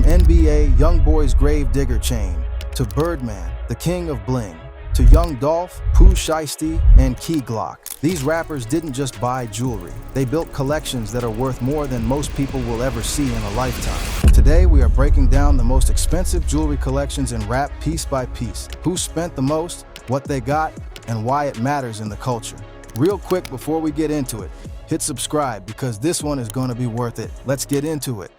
NBA YoungBoy's Gravedigger chain, to Birdman, the king of bling, to young Dolph, Pooh Shiesty, and Glock. These rappers didn't just buy jewelry. They built collections that are worth more than most people will ever see in a lifetime. Today, we are breaking down the most expensive jewelry collections in rap piece by piece. Who spent the most, what they got, and why it matters in the culture. Real quick before we get into it, hit subscribe because this one is going to be worth it. Let's get into it.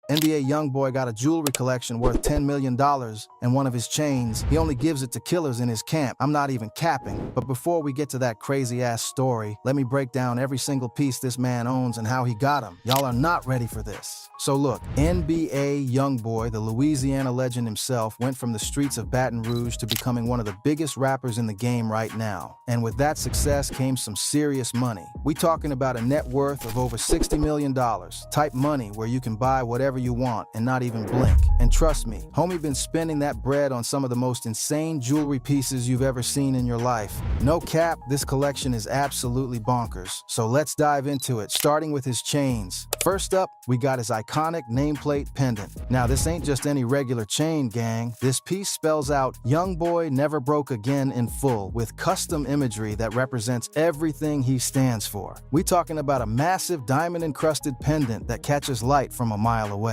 NBA YoungBoy got a jewelry collection worth $10 million, and one of his chains, he only gives it to killers in his camp. I'm not even capping. But before we get to that crazy-ass story, let me break down every single piece this man owns and how he got them. Y'all are not ready for this. So look, NBA YoungBoy, the Louisiana legend himself, went from the streets of Baton Rouge to becoming one of the biggest rappers in the game right now. And with that success came some serious money. We talking about a net worth of over $60 million. Type money where you can buy whatever you want and not even blink. And trust me, homie been spending that bread on some of the most insane jewelry pieces you've ever seen in your life. No cap, this collection is absolutely bonkers. So let's dive into it, starting with his chains. First up, we got his iconic nameplate pendant. Now this ain't just any regular chain, gang. This piece spells out "YoungBoy never broke again" in full, with custom imagery that represents everything he stands for. We talking about a massive diamond-encrusted pendant that catches light from a mile away.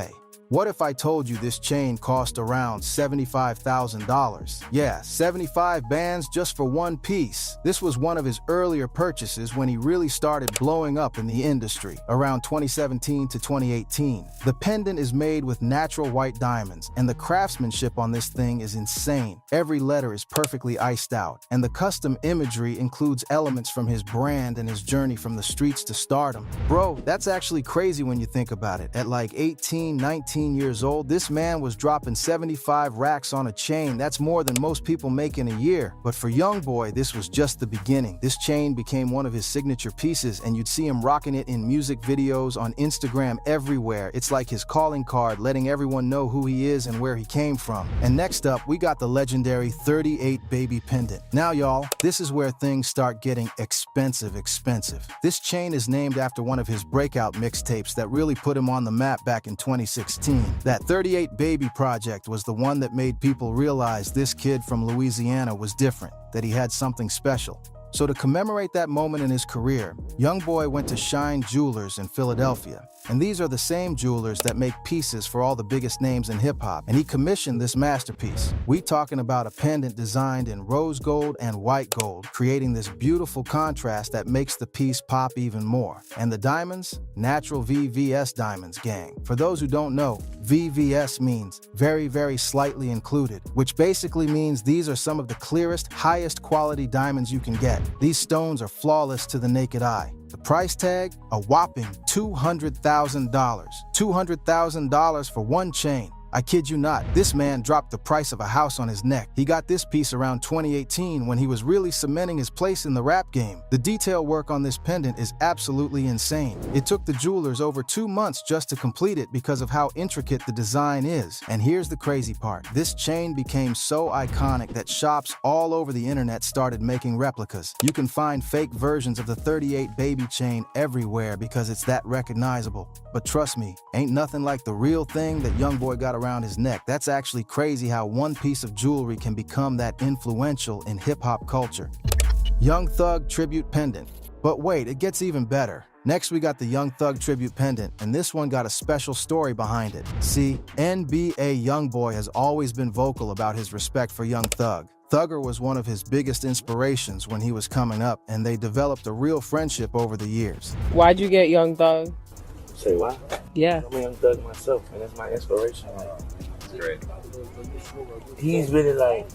What if I told you this chain cost around $75,000? Yeah, 75 bands just for one piece. This was one of his earlier purchases when he really started blowing up in the industry, around 2017 to 2018. The pendant is made with natural white diamonds, and the craftsmanship on this thing is insane. Every letter is perfectly iced out, and the custom imagery includes elements from his brand and his journey from the streets to stardom. Bro, that's actually crazy when you think about it. At like 18, 19 years old, this man was dropping 75 racks on a chain. That's more than most people make in a year. But for YoungBoy, this was just the beginning. This chain became one of his signature pieces, and you'd see him rocking it in music videos, on Instagram, everywhere. It's like his calling card, letting everyone know who he is and where he came from. And next up, we got the legendary 38 baby pendant. Now y'all, this is where things start getting expensive. This chain is named after one of his breakout mixtapes that really put him on the map back in 2016. That 38 Baby project was the one that made people realize this kid from Louisiana was different, that he had something special. So to commemorate that moment in his career, YoungBoy went to Shine Jewelers in Philadelphia. And these are the same jewelers that make pieces for all the biggest names in hip-hop, and he commissioned this masterpiece. We talking about a pendant designed in rose gold and white gold, creating this beautiful contrast that makes the piece pop even more. And the diamonds? Natural VVS diamonds, gang. For those who don't know, VVS means very slightly included, which basically means these are some of the clearest, highest quality diamonds you can get. These stones are flawless to the naked eye. The price tag? A whopping $200,000. $200,000 for one chain. I kid you not, this man dropped the price of a house on his neck. He got this piece around 2018 when he was really cementing his place in the rap game. The detail work on this pendant is absolutely insane. It took the jewelers over 2 months just to complete it because of how intricate the design is. And here's the crazy part. This chain became so iconic that shops all over the internet started making replicas. You can find fake versions of the 38 baby chain everywhere because it's that recognizable. But trust me, ain't nothing like the real thing that YoungBoy got around his neck. That's actually crazy how one piece of jewelry can become that influential in hip-hop culture. Young Thug tribute pendant. But wait, it gets even better. Next, we got the Young Thug tribute pendant, and this one got a special story behind it. See, NBA YoungBoy has always been vocal about his respect for Young Thug. Thugger was one of his biggest inspirations when he was coming up, and they developed a real friendship over the years. Why'd you get Young Thug? Say why? Yeah. I'm a Young Thug myself, and that's my inspiration. That's great. He's really like,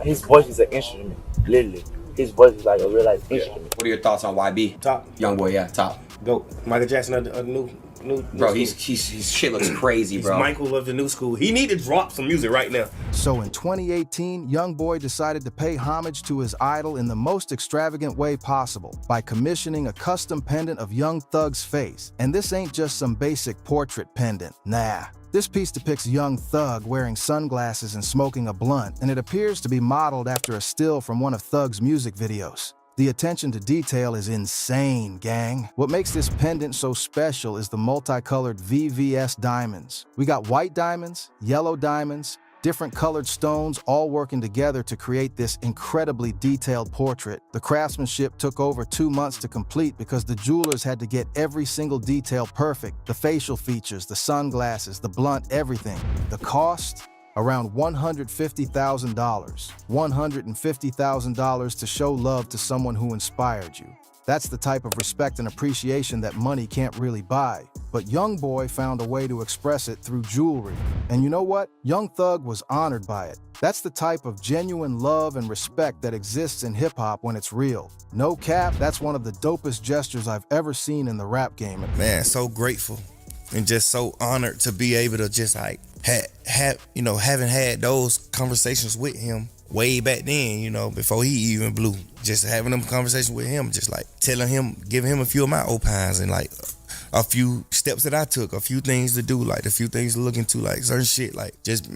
his voice is an instrument, literally. His voice is like a real life instrument. What are your thoughts on YB? Top. YoungBoy, yeah, top. Dope. Michael Jackson of the new Bro, school. his shit looks crazy, He's bro. Michael of the new school. He need to drop some music right now. So in 2018, YoungBoy decided to pay homage to his idol in the most extravagant way possible by commissioning a custom pendant of Young Thug's face. And this ain't just some basic portrait pendant. Nah. This piece depicts Young Thug wearing sunglasses and smoking a blunt, and it appears to be modeled after a still from one of Thug's music videos. The attention to detail is insane, gang. What makes this pendant so special is the multicolored VVS diamonds. We got white diamonds, yellow diamonds, different colored stones all working together to create this incredibly detailed portrait. The craftsmanship took over 2 months to complete because the jewelers had to get every single detail perfect. The facial features, the sunglasses, the blunt, everything. The cost? Around $150,000. $150,000 to show love to someone who inspired you. That's the type of respect and appreciation that money can't really buy. But YoungBoy found a way to express it through jewelry. And you know what? Young Thug was honored by it. That's the type of genuine love and respect that exists in hip-hop when it's real. No cap, that's one of the dopest gestures I've ever seen in the rap game. Man, so grateful and just so honored to be able to just like having had those conversations with him way back then, before he even blew. Just having them conversations with him, just like telling him, giving him a few of my opines and like a few steps that I took, a few things to do, like a few things to look into, like certain shit, like just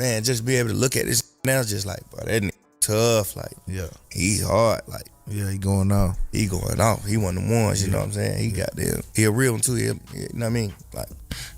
be able to look at this now, just like, bro, that nigga tough, like, Yeah. he's hard, like, Yeah, he going off. he going off. He one of them ones, you know what I'm saying? He got them. He a real one too. You know what I mean? Like,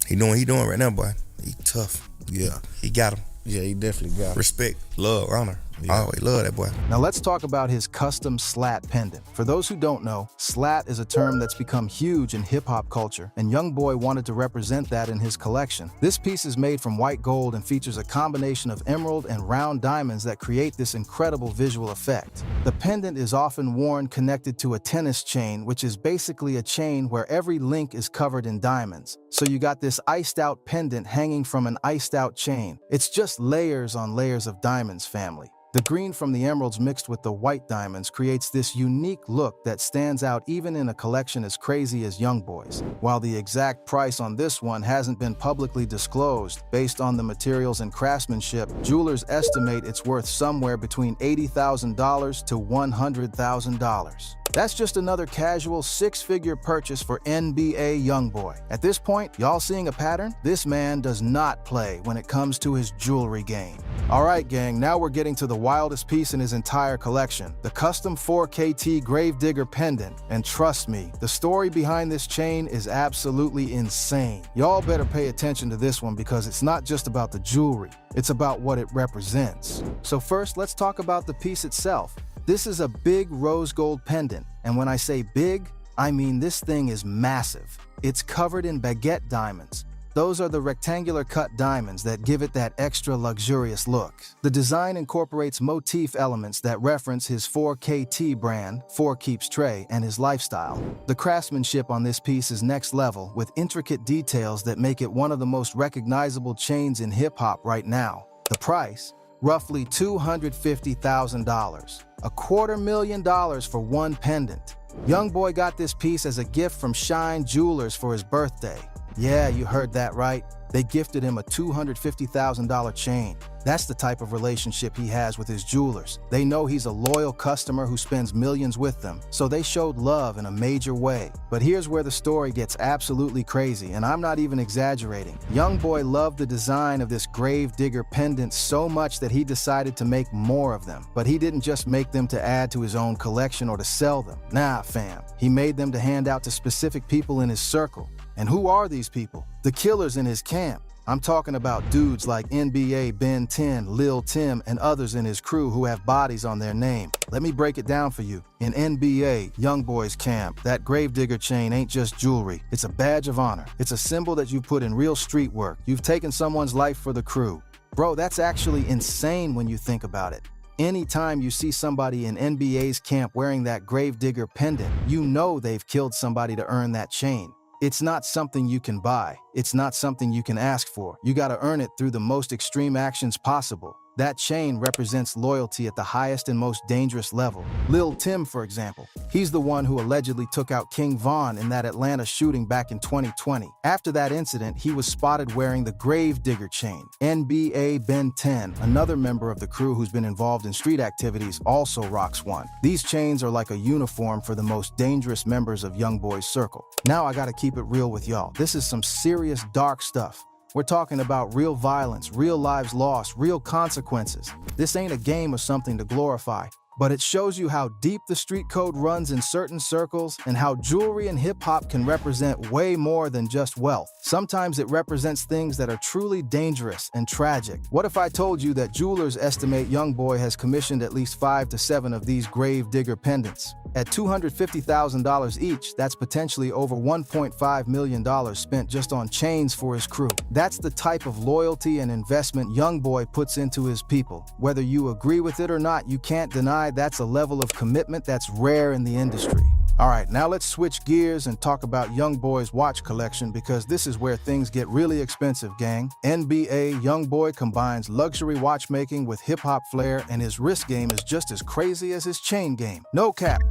he doing right now, boy. He tough. Yeah. He got him. Yeah, he definitely got it. Respect, love, honor. I always love that boy. Now let's talk about his custom slat pendant. For those who don't know, slat is a term that's become huge in hip-hop culture, and YoungBoy wanted to represent that in his collection. This piece is made from white gold and features a combination of emerald and round diamonds that create this incredible visual effect. The pendant is often worn connected to a tennis chain, which is basically a chain where every link is covered in diamonds. So you got this iced-out pendant hanging from an iced-out chain. It's just layers on layers of diamonds, family. The green from the emeralds mixed with the white diamonds creates this unique look that stands out even in a collection as crazy as YoungBoy's. While the exact price on this one hasn't been publicly disclosed, based on the materials and craftsmanship, jewelers estimate it's worth somewhere between $80,000 to $100,000. That's just another casual six-figure purchase for NBA YoungBoy. At this point, y'all seeing a pattern? This man does not play when it comes to his jewelry game. All right, gang, now we're getting to the wildest piece in his entire collection, the custom 4KT Gravedigger pendant. And trust me, the story behind this chain is absolutely insane. Y'all better pay attention to this one because it's not just about the jewelry, it's about what it represents. So first, let's talk about the piece itself. This is a big rose gold pendant, and when I say big, I mean this thing is massive. It's covered in baguette diamonds. Those are the rectangular cut diamonds that give it that extra luxurious look. The design incorporates motif elements that reference his 4KT brand, 4 Keeps Trey, and his lifestyle. The craftsmanship on this piece is next level, with intricate details that make it one of the most recognizable chains in hip-hop right now. The price? Roughly $250,000. $250,000 for one pendant. YoungBoy got this piece as a gift from Shine Jewelers for his birthday. Yeah, you heard that right. They gifted him a $250,000 chain. That's the type of relationship he has with his jewelers. They know he's a loyal customer who spends millions with them, so they showed love in a major way. But here's where the story gets absolutely crazy, and I'm not even exaggerating. YoungBoy loved the design of this Gravedigger pendant so much that he decided to make more of them. But he didn't just make them to add to his own collection or to sell them. Nah, fam. He made them to hand out to specific people in his circle. And who are these people? The killers in his camp. I'm talking about dudes like NBA, Ben 10, Lil Tim, and others in his crew who have bodies on their name. Let me break it down for you. In NBA, YoungBoy's camp, that Gravedigger chain ain't just jewelry. It's a badge of honor. It's a symbol that you put in real street work. You've taken someone's life for the crew. Bro, that's actually insane when you think about it. Anytime you see somebody in NBA's camp wearing that Gravedigger pendant, you know they've killed somebody to earn that chain. It's not something you can buy. It's not something you can ask for. You gotta earn it through the most extreme actions possible. That chain represents loyalty at the highest and most dangerous level. Lil Tim, for example, he's the one who allegedly took out King Von in that Atlanta shooting back in 2020. After that incident, he was spotted wearing the Gravedigger chain. NBA Ben 10, another member of the crew who's been involved in street activities, also rocks one. These chains are like a uniform for the most dangerous members of YoungBoy's circle. Now I gotta keep it real with y'all. This is some serious dark stuff. We're talking about real violence, real lives lost, real consequences. This ain't a game or something to glorify. But it shows you how deep the street code runs in certain circles and how jewelry and hip-hop can represent way more than just wealth. Sometimes it represents things that are truly dangerous and tragic. What if I told you that jewelers estimate YoungBoy has commissioned at least 5 to 7 of these Gravedigger pendants? At $250,000 each, that's potentially over $1.5 million spent just on chains for his crew. That's the type of loyalty and investment YoungBoy puts into his people. Whether you agree with it or not, you can't deny that's a level of commitment that's rare in the industry. Alright, now let's switch gears and talk about YoungBoy's watch collection because this is where things get really expensive, gang. NBA YoungBoy combines luxury watchmaking with hip-hop flair and his wrist game is just as crazy as his chain game. No cap.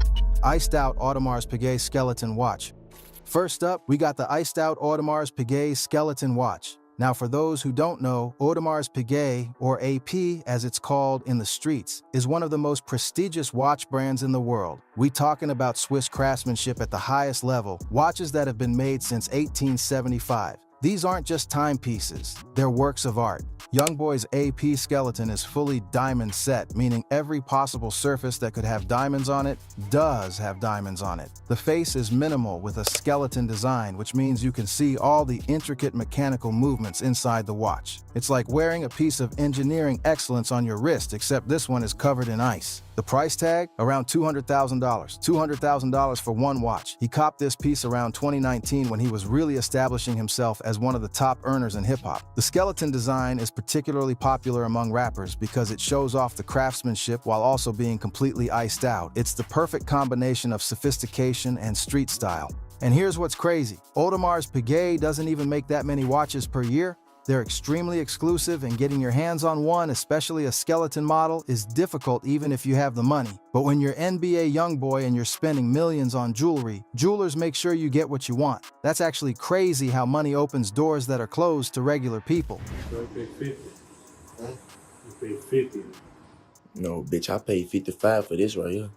Iced out Audemars Piguet skeleton watch. First up, we got the iced out Audemars Piguet skeleton watch. Now for those who don't know, Audemars Piguet, or AP as it's called in the streets, is one of the most prestigious watch brands in the world. We talking about Swiss craftsmanship at the highest level, watches that have been made since 1875. These aren't just timepieces, they're works of art. YoungBoy's AP skeleton is fully diamond set, meaning every possible surface that could have diamonds on it does have diamonds on it. The face is minimal with a skeleton design, which means you can see all the intricate mechanical movements inside the watch. It's like wearing a piece of engineering excellence on your wrist, except this one is covered in ice. The price tag? Around $200,000. $200,000 for one watch. He copped this piece around 2019 when he was really establishing himself as one of the top earners in hip-hop. The skeleton design is particularly popular among rappers because it shows off the craftsmanship while also being completely iced out. It's the perfect combination of sophistication and street style. And here's what's crazy. Audemars Piguet doesn't even make that many watches per year. They're extremely exclusive and getting your hands on one, especially a skeleton model, is difficult even if you have the money. But when you're NBA YoungBoy and you're spending millions on jewelry, jewelers make sure you get what you want. That's actually crazy how money opens doors that are closed to regular people. So I paid 50. Huh? You paid 50. No, bitch, I paid 55 for this right here.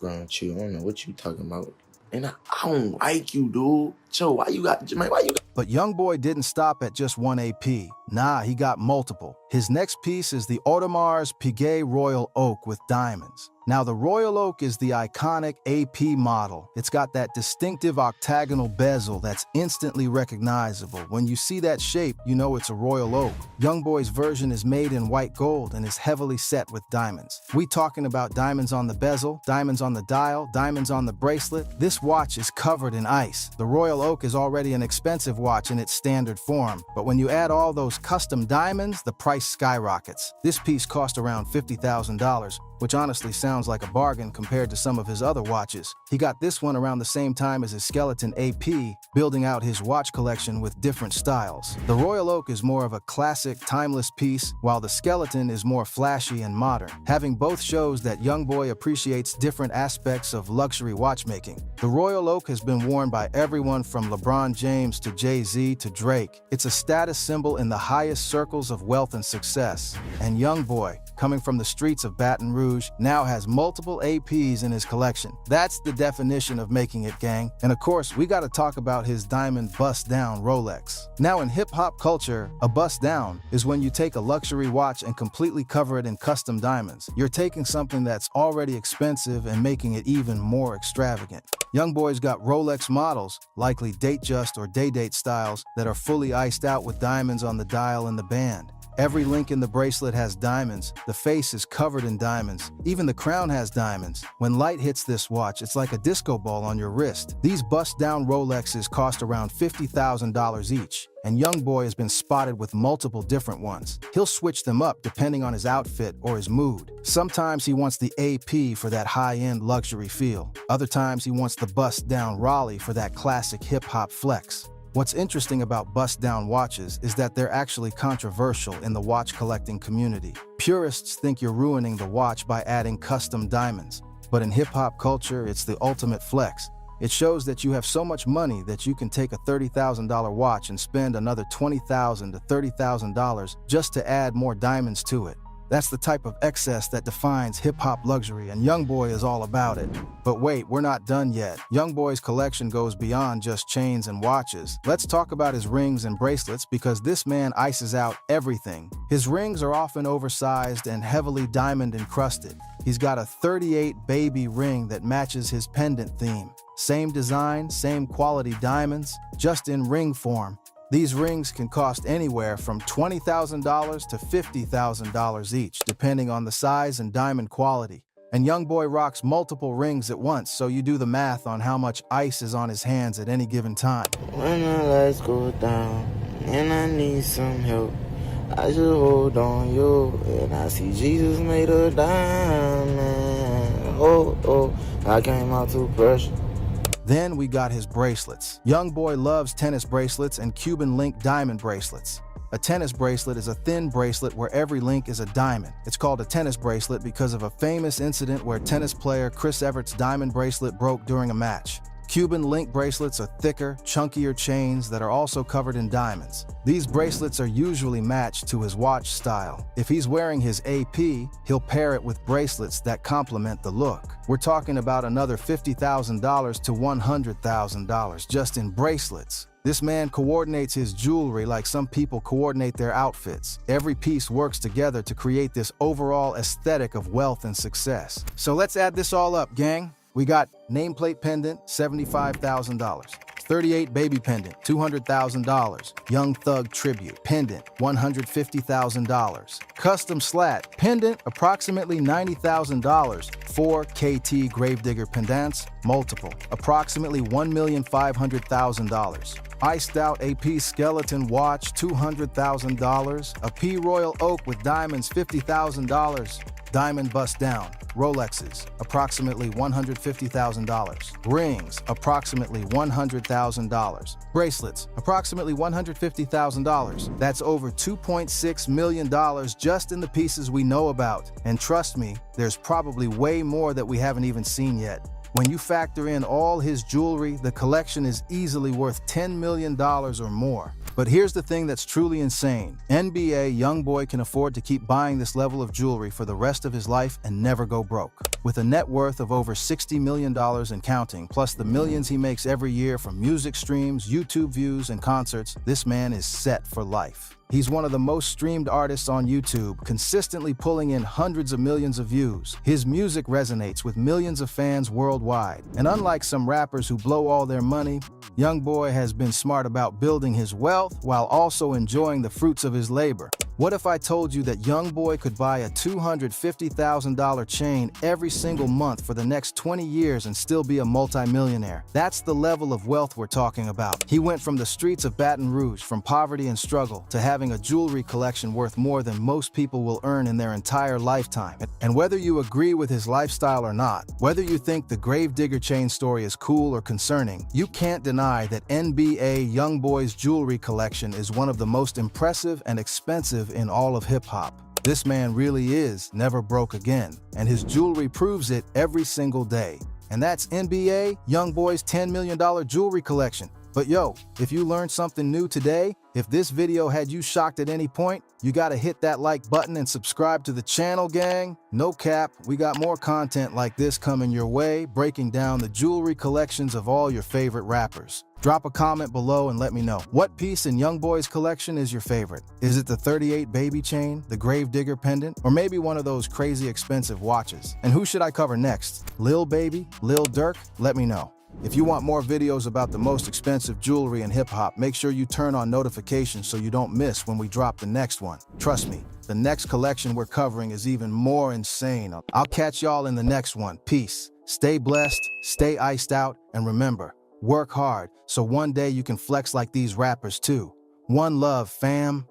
Around you, I don't know what you talking about. And I don't like you, dude. Joe, why you got? But YoungBoy didn't stop at just one AP. Nah, he got multiple. His next piece is the Audemars Piguet Royal Oak with diamonds. Now, the Royal Oak is the iconic AP model. It's got that distinctive octagonal bezel that's instantly recognizable. When you see that shape, you know it's a Royal Oak. YoungBoy's version is made in white gold and is heavily set with diamonds. We talking about diamonds on the bezel, diamonds on the dial, diamonds on the bracelet. This watch is covered in ice. The Royal Oak is already an expensive watch in its standard form, but when you add all those custom diamonds, the price skyrockets. This piece cost around $50,000, which honestly sounds like a bargain compared to some of his other watches. He got this one around the same time as his skeleton AP, building out his watch collection with different styles. The Royal Oak is more of a classic, timeless piece, while the skeleton is more flashy and modern. Having both shows that YoungBoy appreciates different aspects of luxury watchmaking. The Royal Oak has been worn by everyone from LeBron James to Jay-Z to Drake. It's a status symbol in the highest circles of wealth and success. And YoungBoy, coming from the streets of Baton Rouge, now has multiple APs in his collection. That's the definition of making it, gang. And of course, we gotta talk about his diamond bust-down Rolex. Now in hip-hop culture, a bust-down is when you take a luxury watch and completely cover it in custom diamonds. You're taking something that's already expensive and making it even more extravagant. YoungBoy's got Rolex models, likely Datejust or Day-Date styles, that are fully iced out with diamonds on the dial and the band. Every link in the bracelet has diamonds, the face is covered in diamonds, even the crown has diamonds. When light hits this watch, it's like a disco ball on your wrist. These bust-down Rolexes cost around $50,000 each, and YoungBoy has been spotted with multiple different ones. He'll switch them up depending on his outfit or his mood. Sometimes he wants the AP for that high-end luxury feel. Other times he wants the bust-down Raleigh for that classic hip-hop flex. What's interesting about bust-down watches is that they're actually controversial in the watch collecting community. Purists think you're ruining the watch by adding custom diamonds. But in hip-hop culture, it's the ultimate flex. It shows that you have so much money that you can take a $30,000 watch and spend another $20,000 to $30,000 just to add more diamonds to it. That's the type of excess that defines hip-hop luxury, and YoungBoy is all about it. But wait, we're not done yet. YoungBoy's collection goes beyond just chains and watches. Let's talk about his rings and bracelets, because this man ices out everything. His rings are often oversized and heavily diamond encrusted. He's got a 38 baby ring that matches his pendant theme. Same design, same quality diamonds, just in ring form. These rings can cost anywhere from $20,000 to $50,000 each, depending on the size and diamond quality. And YoungBoy rocks multiple rings at once, so you do the math on how much ice is on his hands at any given time. When the lights go down and I need some help, I should hold on you. And I see Jesus made a diamond. Oh, I came out too precious. Then we got his bracelets. YoungBoy loves tennis bracelets and Cuban link diamond bracelets. A tennis bracelet is a thin bracelet where every link is a diamond. It's called a tennis bracelet because of a famous incident where tennis player Chris Evert's diamond bracelet broke during a match. Cuban link bracelets are thicker, chunkier chains that are also covered in diamonds. These bracelets are usually matched to his watch style. If he's wearing his AP, he'll pair it with bracelets that complement the look. We're talking about another $50,000 to $100,000 just in bracelets. This man coordinates his jewelry like some people coordinate their outfits. Every piece works together to create this overall aesthetic of wealth and success. So let's add this all up, gang. We got nameplate pendant, $75,000. 38 baby pendant, $200,000. Young Thug tribute pendant, $150,000. Custom slat pendant, approximately $90,000. 4 KT Gravedigger pendants, multiple, approximately $1,500,000. Iced out AP skeleton watch, $200,000. A P Royal Oak with diamonds, $50,000. Diamond bust down, Rolexes, approximately $150,000. Rings, approximately $100,000. Bracelets, approximately $150,000. That's over $2.6 million just in the pieces we know about. And trust me, there's probably way more that we haven't even seen yet. When you factor in all his jewelry, the collection is easily worth $10 million or more. But here's the thing that's truly insane. NBA YoungBoy can afford to keep buying this level of jewelry for the rest of his life and never go broke. With a net worth of over $60 million and counting, plus the millions he makes every year from music streams, YouTube views, and concerts, this man is set for life. He's one of the most streamed artists on YouTube, consistently pulling in hundreds of millions of views. His music resonates with millions of fans worldwide. And unlike some rappers who blow all their money, YoungBoy has been smart about building his wealth while also enjoying the fruits of his labor. What if I told you that YoungBoy could buy a $250,000 chain every single month for the next 20 years and still be a multimillionaire? That's the level of wealth we're talking about. He went from the streets of Baton Rouge, from poverty and struggle, to having a jewelry collection worth more than most people will earn in their entire lifetime. And whether you agree with his lifestyle or not, whether you think the Gravedigger chain story is cool or concerning, you can't deny that NBA YoungBoy's jewelry collection is one of the most impressive and expensive in all of hip-hop. This man really is never broke again, and his jewelry proves it every single day. And that's NBA YoungBoy's $10 million jewelry collection. But yo, if you learned something new today, if this video had you shocked at any point, you gotta hit that like button and subscribe to the channel, gang. No cap, we got more content like this coming your way, breaking down the jewelry collections of all your favorite rappers. Drop a comment below and let me know. What piece in YoungBoy's collection is your favorite? Is it the 38 baby chain, the Gravedigger pendant, or maybe one of those crazy expensive watches? And who should I cover next? Lil Baby? Lil Durk? Let me know. If you want more videos about the most expensive jewelry in hip-hop, make sure you turn on notifications so you don't miss when we drop the next one. Trust me, the next collection we're covering is even more insane. I'll catch y'all in the next one. Peace. Stay blessed, stay iced out, and remember, work hard so one day you can flex like these rappers too. One love, fam.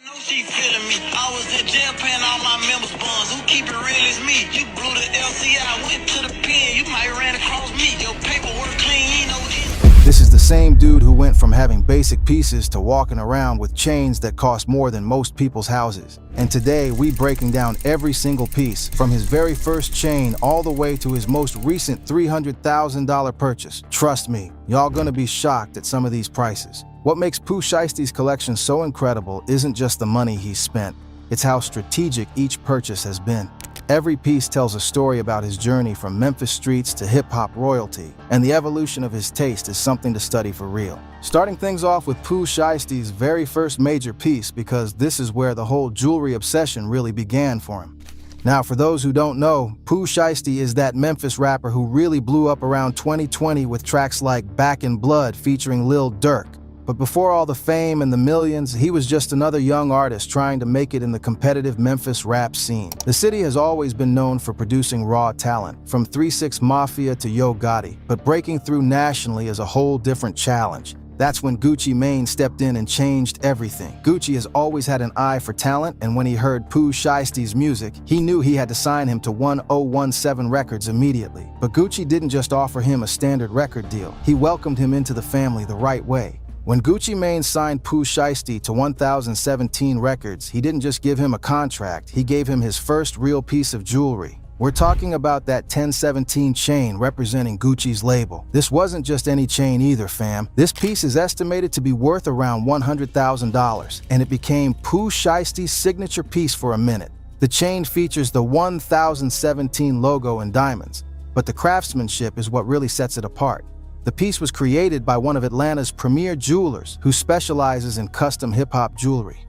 No, she feeling me. I was in jail paying all my members' bonds. Who keep it real is me. You blew the LCI, went to the pen. You might ran across me. Your paperwork clean, you know this. This is the same dude who went from having basic pieces to walking around with chains that cost more than most people's houses. And today, we breaking down every single piece, from his very first chain all the way to his most recent $300,000 purchase. Trust me, y'all gonna be shocked at some of these prices. What makes Pooh Shiesty's collection so incredible isn't just the money he's spent. it's how strategic each purchase has been. Every piece tells a story about his journey from Memphis streets to hip-hop royalty, and the evolution of his taste is something to study for real. Starting things off with Pooh Shiesty's very first major piece, because this is where the whole jewelry obsession really began for him. Now, for those who don't know, Pooh Shiesty is that Memphis rapper who really blew up around 2020 with tracks like Back in Blood featuring Lil Durk. But before all the fame and the millions, he was just another young artist trying to make it in the competitive Memphis rap scene. The city has always been known for producing raw talent, from 3 6 Mafia to Yo Gotti, but breaking through nationally is a whole different challenge. That's when Gucci Mane stepped in and changed everything. Gucci has always had an eye for talent, and when he heard Pooh Shiesty's music, he knew he had to sign him to 1017 Records immediately. But Gucci didn't just offer him a standard record deal, he welcomed him into the family the right way. When Gucci Mane signed Pooh Shiesty to 1017 Records, he didn't just give him a contract, he gave him his first real piece of jewelry. We're talking about that 1017 chain representing Gucci's label. This wasn't just any chain either, fam. This piece is estimated to be worth around $100,000, and it became Pooh Shiesty's signature piece for a minute. The chain features the 1017 logo in diamonds, but the craftsmanship is what really sets it apart. The piece was created by one of Atlanta's premier jewelers who specializes in custom hip-hop jewelry.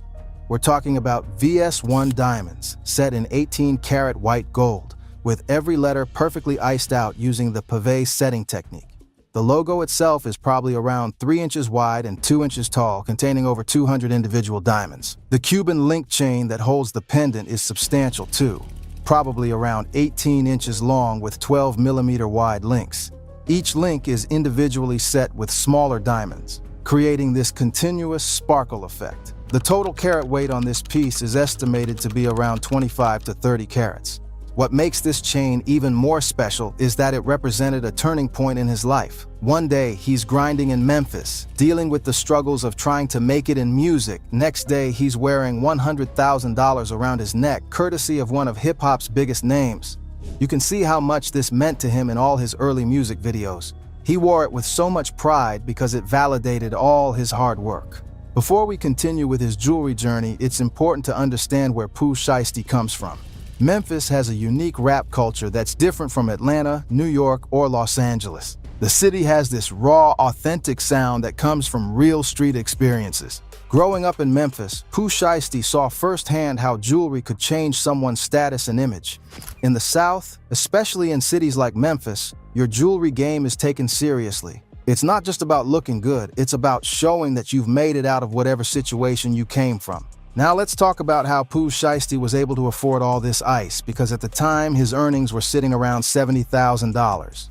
We're talking about VS1 diamonds, set in 18-karat white gold, with every letter perfectly iced out using the pavé setting technique. The logo itself is probably around 3 inches wide and 2 inches tall, containing over 200 individual diamonds. The Cuban link chain that holds the pendant is substantial too, probably around 18 inches long with 12mm wide links. Each link is individually set with smaller diamonds, creating this continuous sparkle effect. The total carat weight on this piece is estimated to be around 25 to 30 carats. What makes this chain even more special is that it represented a turning point in his life. One day, he's grinding in Memphis, dealing with the struggles of trying to make it in music. Next day, he's wearing $100,000 around his neck, courtesy of one of hip-hop's biggest names. You can see how much this meant to him in all his early music videos. He wore it with so much pride because it validated all his hard work. Before we continue with his jewelry journey, it's important to understand where Pooh Shiesty comes from. Memphis has a unique rap culture that's different from Atlanta, New York, or Los Angeles. The city has this raw, authentic sound that comes from real street experiences. Growing up in Memphis, Pooh Shiesty saw firsthand how jewelry could change someone's status and image. In the South, especially in cities like Memphis, your jewelry game is taken seriously. It's not just about looking good, it's about showing that you've made it out of whatever situation you came from. Now let's talk about how Pooh Shiesty was able to afford all this ice, because at the time his earnings were sitting around $70,000.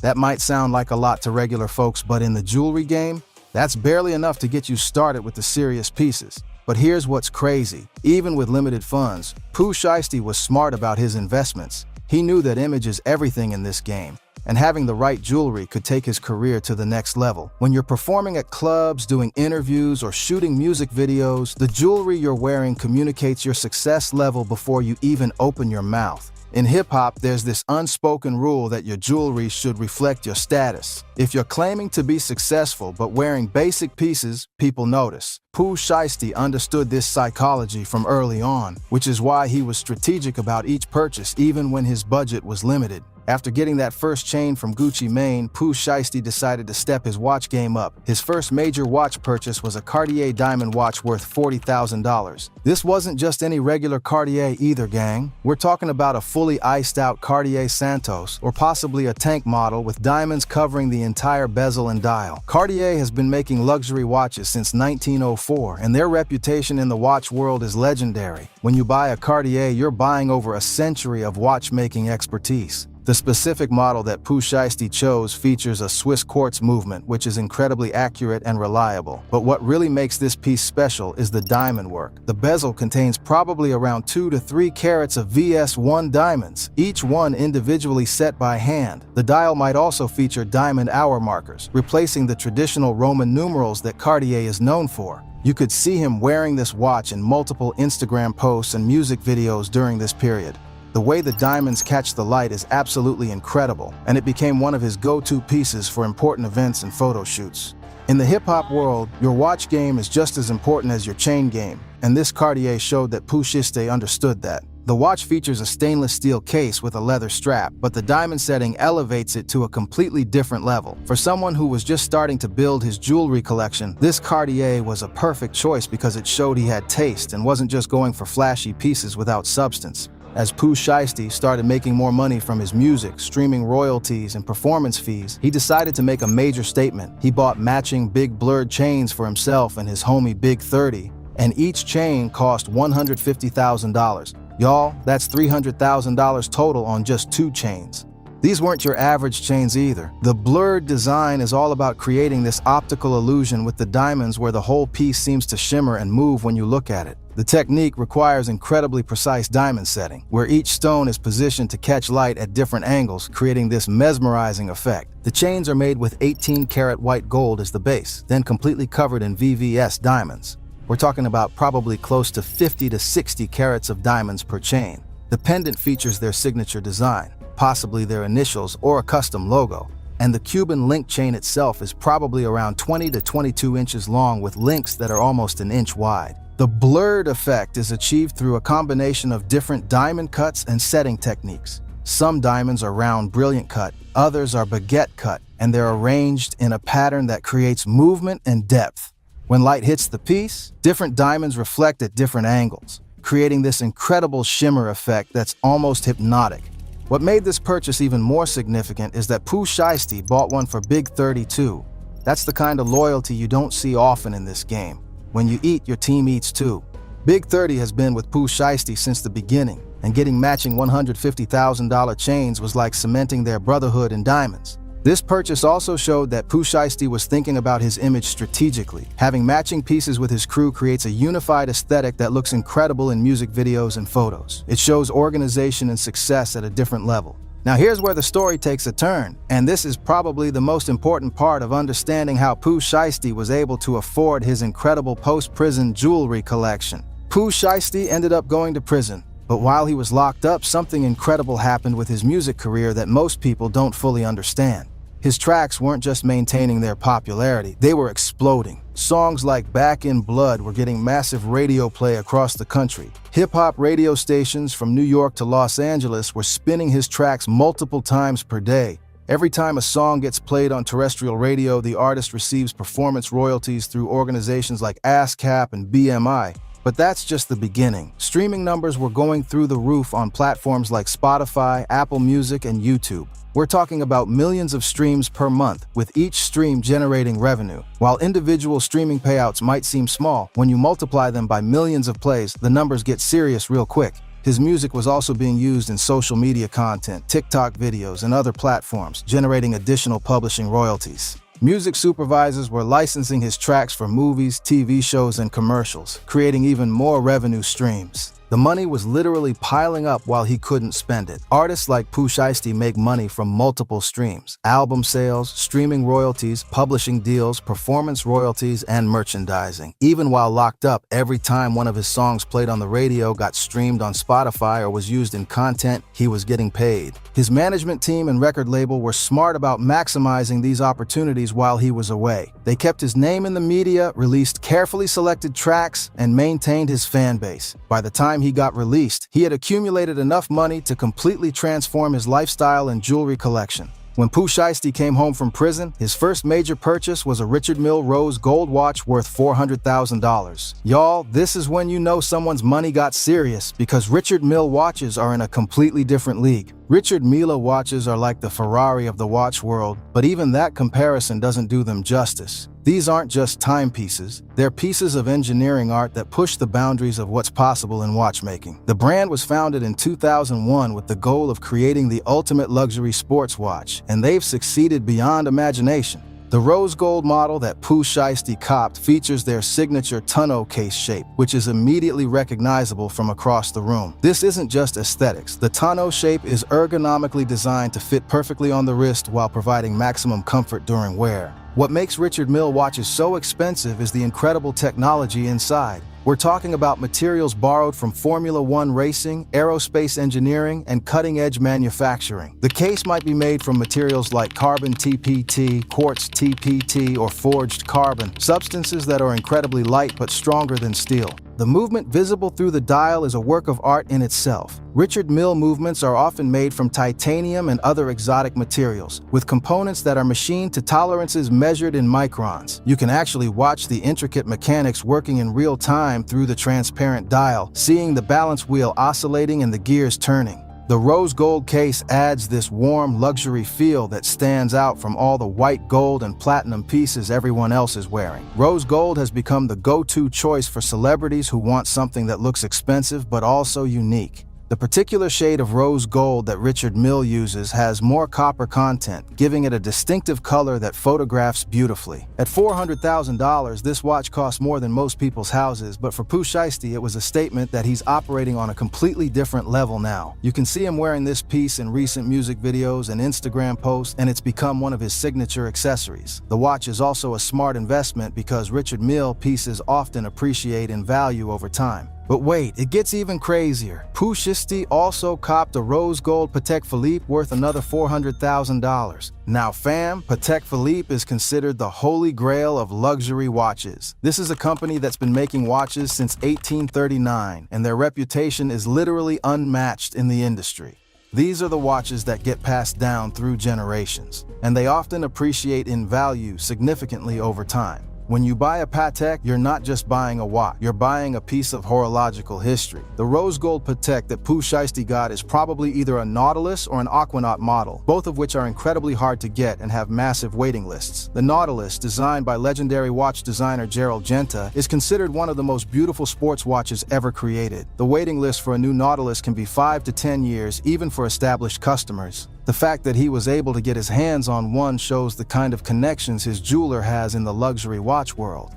That might sound like a lot to regular folks, but in the jewelry game, that's barely enough to get you started with the serious pieces. But here's what's crazy. Even with limited funds, Pooh Shiesty was smart about his investments. He knew that image is everything in this game, and having the right jewelry could take his career to the next level. When you're performing at clubs, doing interviews, or shooting music videos, the jewelry you're wearing communicates your success level before you even open your mouth. In hip-hop, there's this unspoken rule that your jewelry should reflect your status. If you're claiming to be successful but wearing basic pieces, people notice. Pooh Shiesty understood this psychology from early on, which is why he was strategic about each purchase even when his budget was limited. After getting that first chain from Gucci Mane, Pooh Shiesty decided to step his watch game up. His first major watch purchase was a Cartier diamond watch worth $40,000. This wasn't just any regular Cartier either, gang. We're talking about a fully iced out Cartier Santos, or possibly a tank model with diamonds covering the entire bezel and dial. Cartier has been making luxury watches since 1904, and their reputation in the watch world is legendary. When you buy a Cartier, you're buying over a century of watchmaking expertise. The specific model that Pooh Shiesty chose features a Swiss quartz movement, which is incredibly accurate and reliable. But what really makes this piece special is the diamond work. The bezel contains probably around 2 to 3 carats of VS1 diamonds, each one individually set by hand. The dial might also feature diamond hour markers, replacing the traditional Roman numerals that Cartier is known for. You could see him wearing this watch in multiple Instagram posts and music videos during this period. The way the diamonds catch the light is absolutely incredible, and it became one of his go-to pieces for important events and photo shoots. In the hip-hop world, your watch game is just as important as your chain game. and this Cartier showed that Pooh Shiesty understood that. The watch features a stainless steel case with a leather strap, but the diamond setting elevates it to a completely different level. For someone who was just starting to build his jewelry collection, this Cartier was a perfect choice because it showed he had taste and wasn't just going for flashy pieces without substance. As Pooh Shiesty started making more money from his music, streaming royalties, and performance fees, he decided to make a major statement. He bought matching big blurred chains for himself and his homie Big 30, and each chain cost $150,000. Y'all, that's $300,000 total on just 2 chains. These weren't your average chains either. The blurred design is all about creating this optical illusion with the diamonds where the whole piece seems to shimmer and move when you look at it. The technique requires incredibly precise diamond setting, where each stone is positioned to catch light at different angles, creating this mesmerizing effect. The chains are made with 18-karat white gold as the base, then completely covered in VVS diamonds. We're talking about probably close to 50 to 60 carats of diamonds per chain. The pendant features their signature design, possibly their initials or a custom logo, and the Cuban link chain itself is probably around 20 to 22 inches long with links that are almost an inch wide. The blurred effect is achieved through a combination of different diamond cuts and setting techniques. Some diamonds are round brilliant cut, others are baguette cut, and they're arranged in a pattern that creates movement and depth. When light hits the piece, different diamonds reflect at different angles, creating this incredible shimmer effect that's almost hypnotic. What made this purchase even more significant is that Pooh Shiesty bought one for Big 32. That's the kind of loyalty you don't see often in this game. When you eat, your team eats too. Big 30 has been with Pooh Shiesty since the beginning, and getting matching $150,000 chains was like cementing their brotherhood in diamonds. This purchase also showed that Pooh Shiesty was thinking about his image strategically. Having matching pieces with his crew creates a unified aesthetic that looks incredible in music videos and photos. It shows organization and success at a different level. Now here's where the story takes a turn, and this is probably the most important part of understanding how Pooh Shiesty was able to afford his incredible post-prison jewelry collection. Pooh Shiesty ended up going to prison, but while he was locked up, something incredible happened with his music career that most people don't fully understand. His tracks weren't just maintaining their popularity, they were exploding. Songs like Back in Blood were getting massive radio play across the country. Hip-hop radio stations from New York to Los Angeles were spinning his tracks multiple times per day. Every time a song gets played on terrestrial radio, the artist receives performance royalties through organizations like ASCAP and BMI. But that's just the beginning. Streaming numbers were going through the roof on platforms like Spotify, Apple Music, and YouTube. We're talking about millions of streams per month, with each stream generating revenue. While individual streaming payouts might seem small, when you multiply them by millions of plays, the numbers get serious real quick. His music was also being used in social media content, TikTok videos, and other platforms, generating additional publishing royalties. Music supervisors were licensing his tracks for movies, TV shows, and commercials, creating even more revenue streams. The money was literally piling up while he couldn't spend it. Artists like Pooh Shiesty make money from multiple streams: album sales, streaming royalties, publishing deals, performance royalties, and merchandising. Even while locked up, every time one of his songs played on the radio, got streamed on Spotify, or was used in content, he was getting paid. His management team and record label were smart about maximizing these opportunities while he was away. They kept his name in the media, released carefully selected tracks, and maintained his fan base. By the time he got released, he had accumulated enough money to completely transform his lifestyle and jewelry collection. When Pooh Shiesty came home from prison, his first major purchase was a Richard Mille rose gold watch worth $400,000. Y'all, this is when you know someone's money got serious, because Richard Mille watches are in a completely different league. Richard Mille watches are like the Ferrari of the watch world, but even that comparison doesn't do them justice. These aren't just timepieces, they're pieces of engineering art that push the boundaries of what's possible in watchmaking. The brand was founded in 2001 with the goal of creating the ultimate luxury sports watch, and they've succeeded beyond imagination. The rose gold model that Pooh Shiesty copped features their signature tonneau case shape, which is immediately recognizable from across the room. This isn't just aesthetics. The tonneau shape is ergonomically designed to fit perfectly on the wrist while providing maximum comfort during wear. What makes Richard Mille watches so expensive is the incredible technology inside. We're talking about materials borrowed from Formula One racing, aerospace engineering, and cutting-edge manufacturing. The case might be made from materials like carbon TPT, quartz TPT, or forged carbon, substances that are incredibly light but stronger than steel. The movement visible through the dial is a work of art in itself. Richard Mille movements are often made from titanium and other exotic materials, with components that are machined to tolerances measured in microns. You can actually watch the intricate mechanics working in real time through the transparent dial, seeing the balance wheel oscillating and the gears turning. The rose gold case adds this warm, luxury feel that stands out from all the white gold and platinum pieces everyone else is wearing. Rose gold has become the go-to choice for celebrities who want something that looks expensive but also unique. The particular shade of rose gold that Richard Mille uses has more copper content, giving it a distinctive color that photographs beautifully. At $400,000, this watch costs more than most people's houses, but for Pooh Shiesty, it was a statement that he's operating on a completely different level now. You can see him wearing this piece in recent music videos and Instagram posts, and it's become one of his signature accessories. The watch is also a smart investment because Richard Mille pieces often appreciate in value over time. But wait, it gets even crazier. Pooh Shiesty also copped a rose gold Patek Philippe worth another $400,000. Now fam, Patek Philippe is considered the holy grail of luxury watches. This is a company that's been making watches since 1839, and their reputation is literally unmatched in the industry. These are the watches that get passed down through generations, and they often appreciate in value significantly over time. When you buy a Patek, you're not just buying a watch, you're buying a piece of horological history. The rose gold Patek that Pooh Shiesty got is probably either a Nautilus or an Aquanaut model, both of which are incredibly hard to get and have massive waiting lists. The Nautilus, designed by legendary watch designer Gerald Genta, is considered one of the most beautiful sports watches ever created. The waiting list for a new Nautilus can be 5 to 10 years, even for established customers. The fact that he was able to get his hands on one shows the kind of connections his jeweler has in the luxury watch world.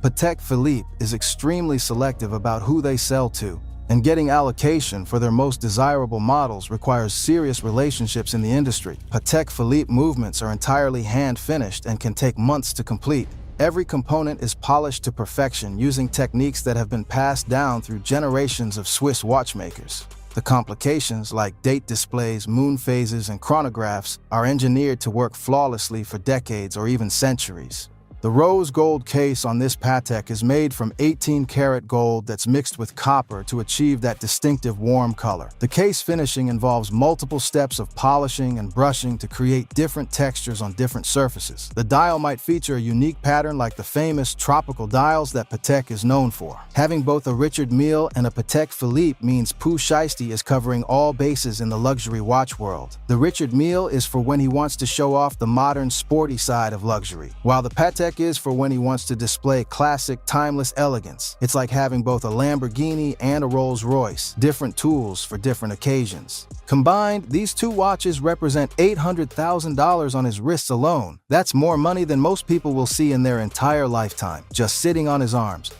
Patek Philippe is extremely selective about who they sell to, and getting allocation for their most desirable models requires serious relationships in the industry. Patek Philippe movements are entirely hand-finished and can take months to complete. Every component is polished to perfection using techniques that have been passed down through generations of Swiss watchmakers. The complications, like date displays, moon phases, and chronographs, are engineered to work flawlessly for decades or even centuries. The rose gold case on this Patek is made from 18-karat gold that's mixed with copper to achieve that distinctive warm color. The case finishing involves multiple steps of polishing and brushing to create different textures on different surfaces. The dial might feature a unique pattern like the famous tropical dials that Patek is known for. Having both a Richard Mille and a Patek Philippe means Pooh Shiesty is covering all bases in the luxury watch world. The Richard Mille is for when he wants to show off the modern, sporty side of luxury, while the Patek is for when he wants to display classic, timeless elegance. It's like having both a Lamborghini and a Rolls-Royce, different tools for different occasions. Combined, these two watches represent $800,000 on his wrists alone. That's more money than most people will see in their entire lifetime, just sitting on his arms.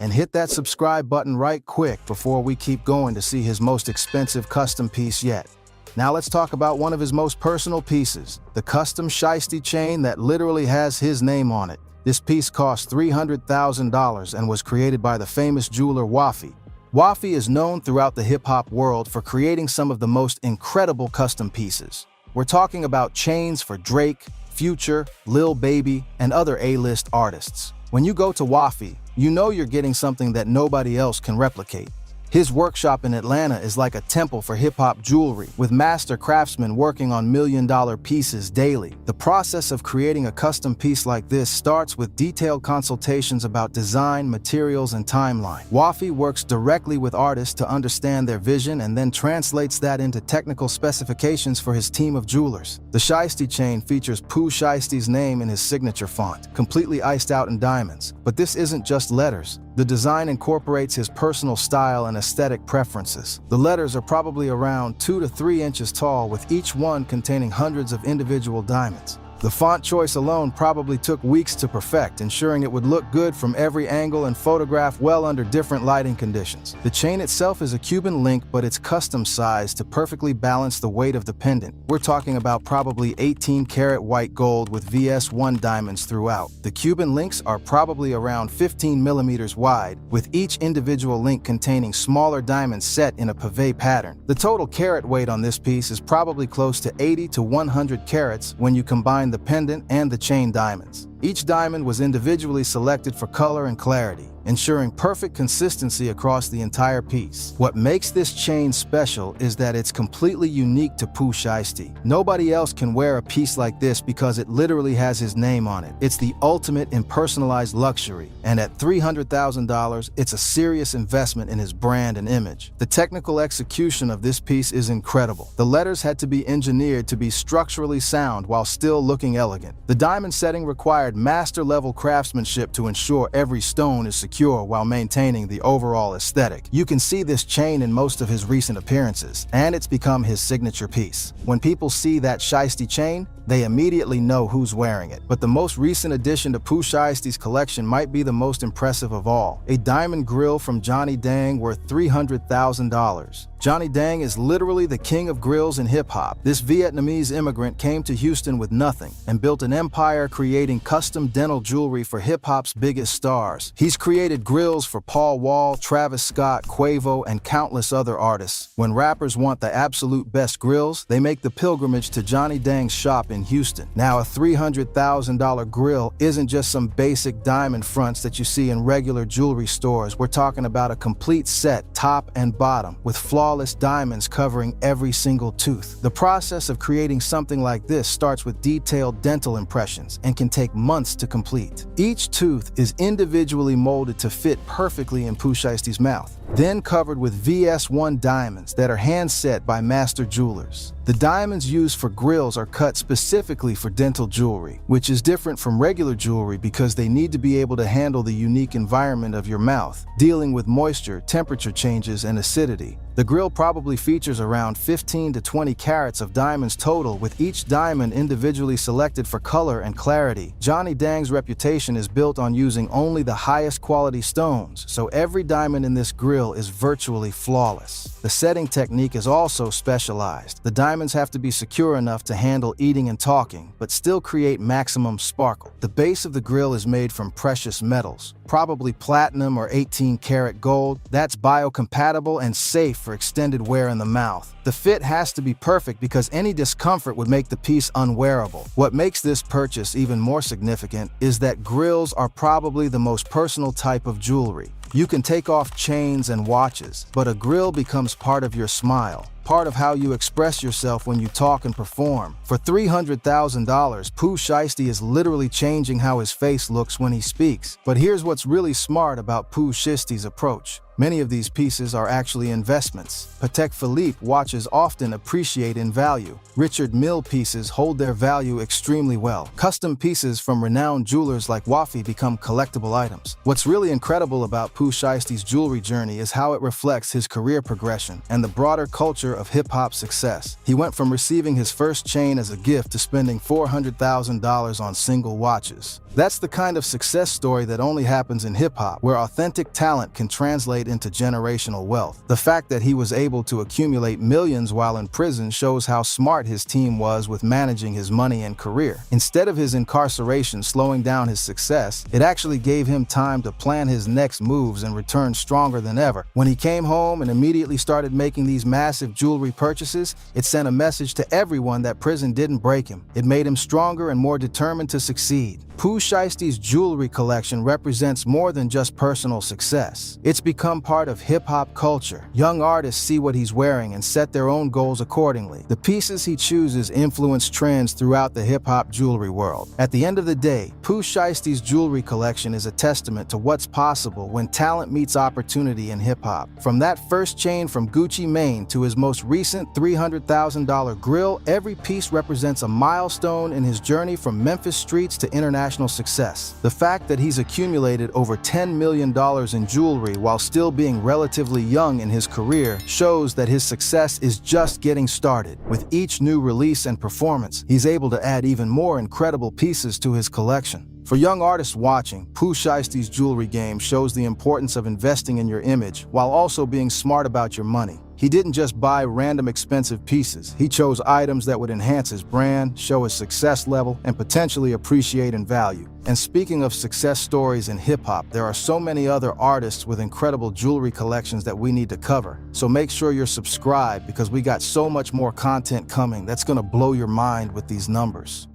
And hit that subscribe button right quick before we keep going to see his most expensive custom piece yet. Now let's talk about one of his most personal pieces, the custom Shiesty chain that literally has his name on it. This piece cost $300,000 and was created by the famous jeweler Wafi. Wafi is known throughout the hip-hop world for creating some of the most incredible custom pieces. We're talking about chains for Drake, Future, Lil Baby, and other A-list artists. When you go to Wafi, you know you're getting something that nobody else can replicate. His workshop in Atlanta is like a temple for hip-hop jewelry, with master craftsmen working on million-dollar pieces daily. The process of creating a custom piece like this starts with detailed consultations about design, materials, and timeline. Wafi works directly with artists to understand their vision and then translates that into technical specifications for his team of jewelers. The Shiesty chain features Pooh Shiesty's name in his signature font, completely iced out in diamonds. But this isn't just letters. The design incorporates his personal style and aesthetic preferences. The letters are probably around 2 to 3 inches tall, with each one containing hundreds of individual diamonds. The font choice alone probably took weeks to perfect, ensuring it would look good from every angle and photograph well under different lighting conditions. The chain itself is a Cuban link, but it's custom sized to perfectly balance the weight of the pendant. We're talking about probably 18-karat white gold with VS1 diamonds throughout. The Cuban links are probably around 15 millimeters wide, with each individual link containing smaller diamonds set in a pave pattern. The total carat weight on this piece is probably close to 80 to 100 carats when you combine the pendant and the chain diamonds. Each diamond was individually selected for color and clarity, ensuring perfect consistency across the entire piece. What makes this chain special is that it's completely unique to Pooh Shiesty. Nobody else can wear a piece like this because it literally has his name on it. It's the ultimate in personalized luxury, and at $300,000, it's a serious investment in his brand and image. The technical execution of this piece is incredible. The letters had to be engineered to be structurally sound while still looking elegant. The diamond setting required master-level craftsmanship to ensure every stone is secure while maintaining the overall aesthetic. You can see this chain in most of his recent appearances, and it's become his signature piece. When people see that Shiesty chain, they immediately know who's wearing it. But the most recent addition to Pooh Shiesty's collection might be the most impressive of all. A diamond grill from Johnny Dang worth $300,000. Johnny Dang is literally the king of grills in hip-hop. This Vietnamese immigrant came to Houston with nothing and built an empire creating custom dental jewelry for hip-hop's biggest stars. He's created grills for Paul Wall, Travis Scott, Quavo, and countless other artists. When rappers want the absolute best grills, they make the pilgrimage to Johnny Dang's shop in Houston. Now, a $300,000 grill isn't just some basic diamond fronts that you see in regular jewelry stores. We're talking about a complete set, top and bottom, with flawless diamonds covering every single tooth. The process of creating something like this starts with detailed dental impressions and can take months to complete. Each tooth is individually molded to fit perfectly in Pooh Shiesty's mouth, then covered with VS1 diamonds that are hand-set by master jewelers. The diamonds used for grills are cut specifically for dental jewelry, which is different from regular jewelry because they need to be able to handle the unique environment of your mouth, dealing with moisture, temperature changes, and acidity. The grill probably features around 15 to 20 carats of diamonds total, with each diamond individually selected for color and clarity. Johnny Dang's reputation is built on using only the highest quality stones, so every diamond in this grill is virtually flawless. The setting technique is also specialized. The diamonds have to be secure enough to handle eating and talking, but still create maximum sparkle. The base of the grill is made from precious metals, probably platinum or 18-karat gold. That's biocompatible and safe for extended wear in the mouth. The fit has to be perfect because any discomfort would make the piece unwearable. What makes this purchase even more significant is that grills are probably the most personal type of jewelry. You can take off chains and watches, but a grill becomes part of your smile, part of how you express yourself when you talk and perform. For $300,000, Pooh Shiesty is literally changing how his face looks when he speaks. But here's what's really smart about Pooh Shiesty's approach. Many of these pieces are actually investments. Patek Philippe watches often appreciate in value. Richard Mille pieces hold their value extremely well. Custom pieces from renowned jewelers like Wafi become collectible items. What's really incredible about Pooh Shiesty's jewelry journey is how it reflects his career progression and the broader culture of hip-hop success. He went from receiving his first chain as a gift to spending $400,000 on single watches. That's the kind of success story that only happens in hip-hop, where authentic talent can translate into generational wealth. The fact that he was able to accumulate millions while in prison shows how smart his team was with managing his money and career. Instead of his incarceration slowing down his success, it actually gave him time to plan his next moves and return stronger than ever. When he came home and immediately started making these massive jewelry purchases, it sent a message to everyone that prison didn't break him. It made him stronger and more determined to succeed. Pooh Shiesty's jewelry collection represents more than just personal success. It's become part of hip-hop culture. Young artists see what he's wearing and set their own goals accordingly. The pieces he chooses influence trends throughout the hip-hop jewelry world. At the end of the day, Pooh Shiesty's jewelry collection is a testament to what's possible when talent meets opportunity in hip-hop. From that first chain from Gucci Mane to his most recent $300,000 grill, every piece represents a milestone in his journey from Memphis streets to international success. The fact that he's accumulated over $10 million in jewelry while still being relatively young in his career shows that his success is just getting started. With each new release and performance, he's able to add even more incredible pieces to his collection. For young artists watching, Pooh Shiesty's jewelry game shows the importance of investing in your image while also being smart about your money. He didn't just buy random expensive pieces. He chose items that would enhance his brand, show his success level, and potentially appreciate in value. And speaking of success stories in hip-hop, there are so many other artists with incredible jewelry collections that we need to cover. So make sure you're subscribed because we got so much more content coming that's gonna blow your mind with these numbers.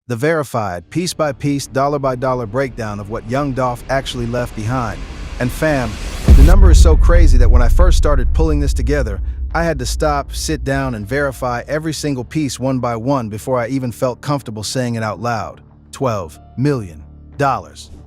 The verified, piece-by-piece, dollar-by-dollar breakdown of what young Dolph actually left behind. And fam, the number is so crazy that when I first started pulling this together, I had to stop, sit down, and verify every single piece one by one before I even felt comfortable saying it out loud. $12 million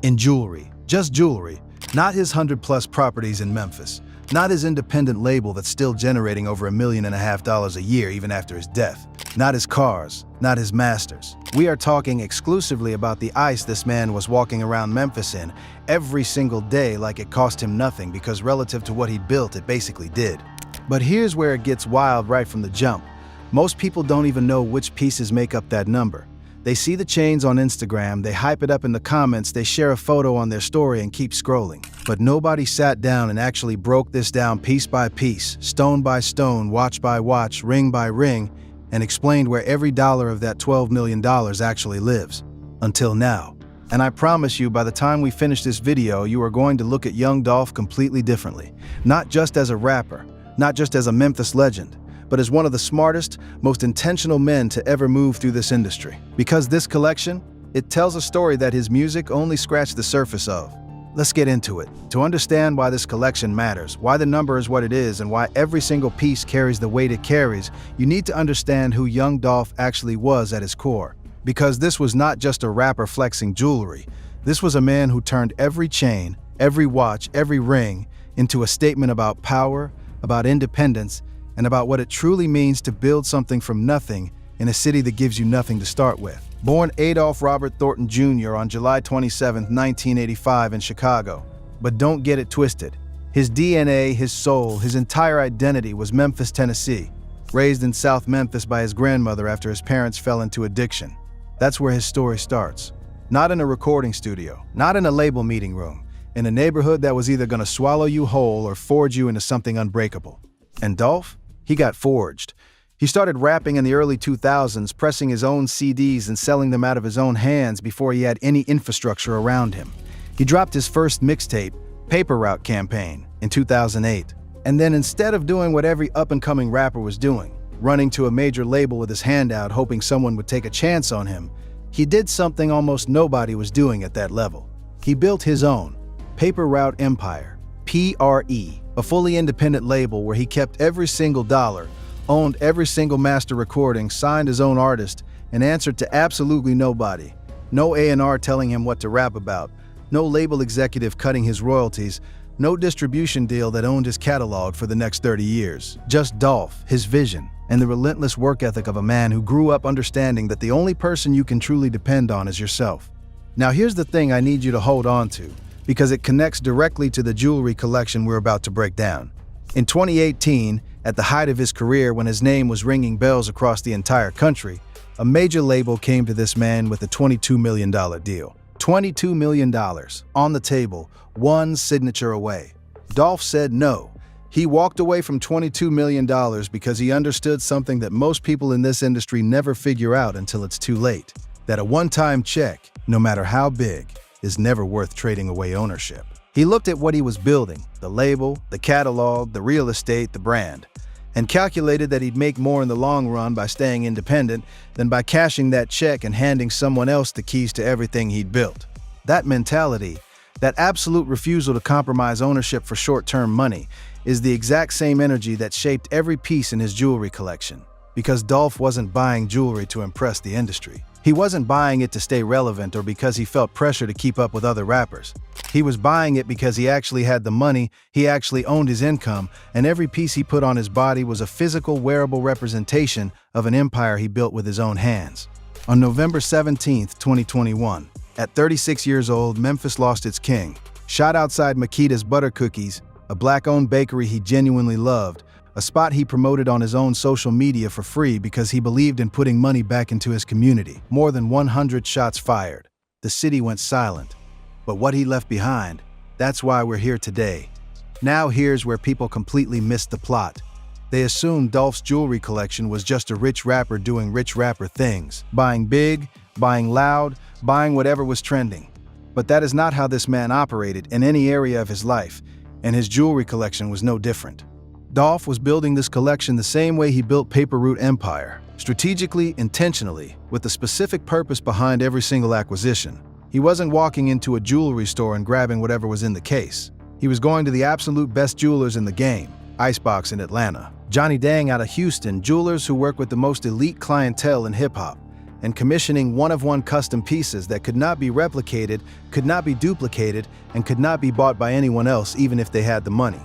in jewelry. Just jewelry. Not his 100-plus properties in Memphis. Not his independent label that's still generating over $1.5 million a year even after his death. Not his cars. Not his masters. We are talking exclusively about the ice this man was walking around Memphis in every single day like it cost him nothing because relative to what he built, it basically did. But here's where it gets wild right from the jump. Most people don't even know which pieces make up that number. They see the chains on Instagram, they hype it up in the comments, they share a photo on their story and keep scrolling. But nobody sat down and actually broke this down piece by piece, stone by stone, watch by watch, ring by ring, and explained where every dollar of that $12 million actually lives. Until now. And I promise you, by the time we finish this video, you are going to look at young Dolph completely differently. Not just as a rapper, not just as a Memphis legend, but as one of the smartest, most intentional men to ever move through this industry. Because this collection, it tells a story that his music only scratched the surface of. Let's get into it. To understand why this collection matters, why the number is what it is, and why every single piece carries the weight it carries, you need to understand who young Dolph actually was at his core. Because this was not just a rapper flexing jewelry. This was a man who turned every chain, every watch, every ring into a statement about power, about independence, and about what it truly means to build something from nothing in a city that gives you nothing to start with. Born Adolph Robert Thornton Jr. on July 27, 1985 in Chicago. But don't get it twisted. His DNA, his soul, his entire identity was Memphis, Tennessee. Raised in South Memphis by his grandmother after his parents fell into addiction. That's where his story starts. Not in a recording studio, not in a label meeting room, in a neighborhood that was either gonna swallow you whole or forge you into something unbreakable. And Dolph? He got forged. He started rapping in the early 2000s, pressing his own CDs and selling them out of his own hands before he had any infrastructure around him. He dropped his first mixtape, Paper Route Campaign, in 2008. And then instead of doing what every up-and-coming rapper was doing, running to a major label with his hand out hoping someone would take a chance on him, he did something almost nobody was doing at that level. He built his own Paper Route Empire, PRE, a fully independent label where he kept every single dollar, owned every single master recording, signed his own artist, and answered to absolutely nobody. No A&R telling him what to rap about, no label executive cutting his royalties, no distribution deal that owned his catalog for the next 30 years. Just Dolph, his vision, and the relentless work ethic of a man who grew up understanding that the only person you can truly depend on is yourself. Now here's the thing I need you to hold on to, because it connects directly to the jewelry collection we're about to break down. In 2018, at the height of his career when his name was ringing bells across the entire country, a major label came to this man with a $22 million deal. $22 million on the table, one signature away. Dolph said no. He walked away from $22 million because he understood something that most people in this industry never figure out until it's too late. That a one-time check, no matter how big, is never worth trading away ownership. He looked at what he was building, the label, the catalog, the real estate, the brand, and calculated that he'd make more in the long run by staying independent than by cashing that check and handing someone else the keys to everything he'd built. That mentality, that absolute refusal to compromise ownership for short-term money, is the exact same energy that shaped every piece in his jewelry collection. Because Dolph wasn't buying jewelry to impress the industry. He wasn't buying it to stay relevant or because he felt pressure to keep up with other rappers. He was buying it because he actually had the money, he actually owned his income, and every piece he put on his body was a physical, wearable representation of an empire he built with his own hands. On November 17, 2021, at 36 years old, Memphis lost its king. Shot outside Makita's Butter Cookies, a black-owned bakery he genuinely loved, a spot he promoted on his own social media for free because he believed in putting money back into his community. More than 100 shots fired. The city went silent. But what he left behind, that's why we're here today. Now here's where people completely missed the plot. They assumed Dolph's jewelry collection was just a rich rapper doing rich rapper things, buying big, buying loud, buying whatever was trending. But that is not how this man operated in any area of his life, and his jewelry collection was no different. Dolph was building this collection the same way he built Paper Route Empire, strategically, intentionally, with the specific purpose behind every single acquisition. He wasn't walking into a jewelry store and grabbing whatever was in the case. He was going to the absolute best jewelers in the game, Icebox in Atlanta, Johnny Dang out of Houston, jewelers who work with the most elite clientele in hip-hop, and commissioning one-of-one custom pieces that could not be replicated, could not be duplicated, and could not be bought by anyone else even if they had the money.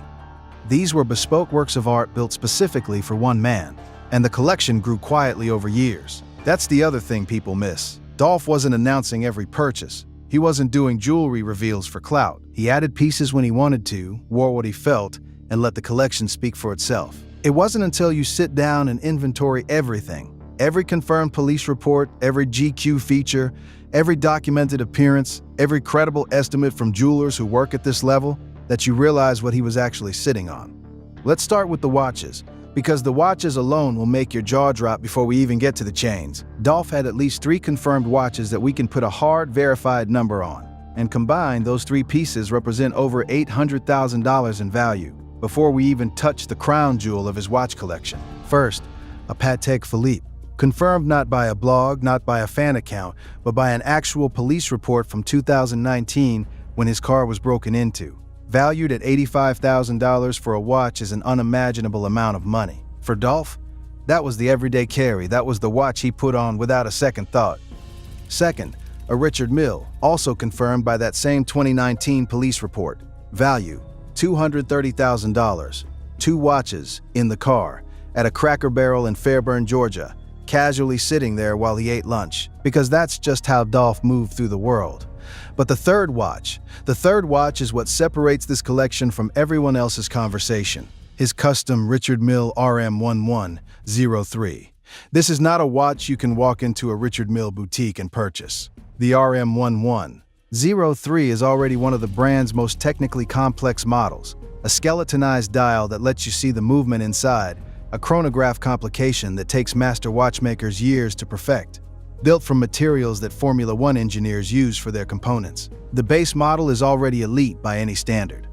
These were bespoke works of art built specifically for one man, and the collection grew quietly over years. That's the other thing people miss. Dolph wasn't announcing every purchase. He wasn't doing jewelry reveals for clout. He added pieces when he wanted to, wore what he felt, and let the collection speak for itself. It wasn't until you sit down and inventory everything, every confirmed police report, every GQ feature, every documented appearance, every credible estimate from jewelers who work at this level, that you realize what he was actually sitting on. Let's start with the watches, because the watches alone will make your jaw drop before we even get to the chains. Dolph had at least 3 confirmed watches that we can put a hard, verified number on, and combined, those 3 pieces represent over $800,000 in value, before we even touch the crown jewel of his watch collection. First, a Patek Philippe, confirmed not by a blog, not by a fan account, but by an actual police report from 2019 when his car was broken into. Valued at $85,000 for a watch is an unimaginable amount of money. For Dolph, that was the everyday carry. That was the watch he put on without a second thought. Second, a Richard Mille, also confirmed by that same 2019 police report. Value, $230,000. 2 watches in the car at a Cracker Barrel in Fairburn, Georgia, casually sitting there while he ate lunch, because that's just how Dolph moved through the world. But the third watch is what separates this collection from everyone else's conversation. His custom Richard Mille RM1103. This is not a watch you can walk into a Richard Mille boutique and purchase. The RM1103 is already one of the brand's most technically complex models, a skeletonized dial that lets you see the movement inside, a chronograph complication that takes master watchmakers years to perfect. Built from materials that Formula One engineers use for their components. The base model is already elite by any standard.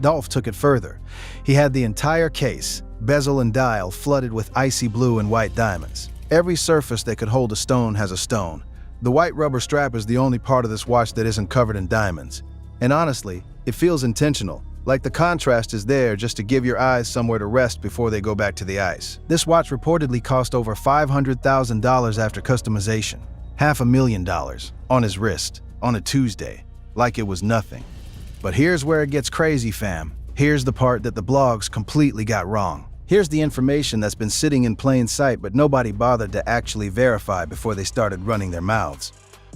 Dolph took it further. He had the entire case, bezel and dial, flooded with icy blue and white diamonds. Every surface that could hold a stone has a stone. The white rubber strap is the only part of this watch that isn't covered in diamonds. And honestly, it feels intentional, like the contrast is there just to give your eyes somewhere to rest before they go back to the ice. This watch reportedly cost over $500,000 after customization. $500,000 on his wrist, on a Tuesday, like it was nothing. But here's where it gets crazy, fam. Here's the part that the blogs completely got wrong. Here's the information that's been sitting in plain sight but nobody bothered to actually verify before they started running their mouths.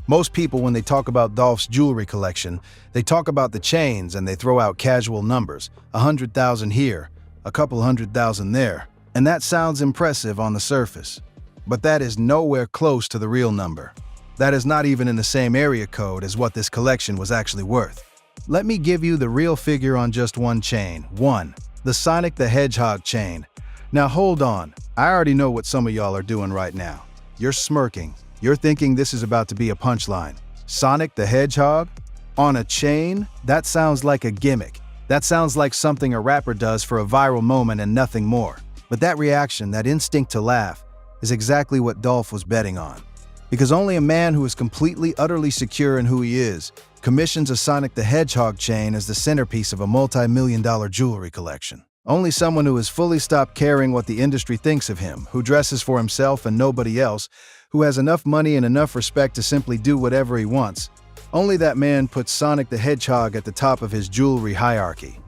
Most people, when they talk about Dolph's jewelry collection, they talk about the chains and they throw out casual numbers, 100,000 here, a couple 100,000 there. And that sounds impressive on the surface. But that is nowhere close to the real number. That is not even in the same area code as what this collection was actually worth. Let me give you the real figure on just one chain. 1. The Sonic the Hedgehog chain. Now hold on, I already know what some of y'all are doing right now. You're smirking. You're thinking this is about to be a punchline. Sonic the Hedgehog? On a chain? That sounds like a gimmick. That sounds like something a rapper does for a viral moment and nothing more. But that reaction, that instinct to laugh, is exactly what Dolph was betting on. Because only a man who is completely, utterly secure in who he is commissions a Sonic the Hedgehog chain as the centerpiece of a multi-million-dollar jewelry collection. Only someone who has fully stopped caring what the industry thinks of him, who dresses for himself and nobody else, who has enough money and enough respect to simply do whatever he wants. Only that man puts Sonic the Hedgehog at the top of his jewelry hierarchy.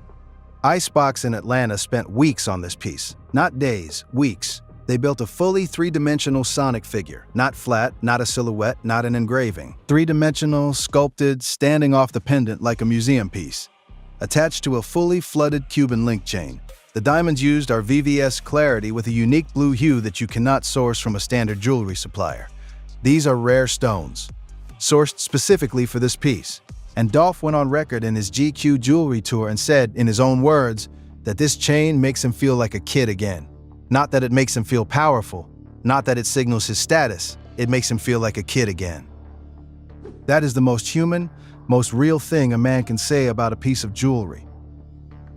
Icebox in Atlanta spent weeks on this piece. Not days, weeks. They built a fully 3-dimensional Sonic figure. Not flat, not a silhouette, not an engraving. 3-dimensional, sculpted, standing off the pendant like a museum piece. Attached to a fully flooded Cuban link chain. The diamonds used are VVS Clarity with a unique blue hue that you cannot source from a standard jewelry supplier. These are rare stones, sourced specifically for this piece. And Dolph went on record in his GQ jewelry tour and said, in his own words, that this chain makes him feel like a kid again. Not that it makes him feel powerful, not that it signals his status, it makes him feel like a kid again. That is the most human, most real thing a man can say about a piece of jewelry.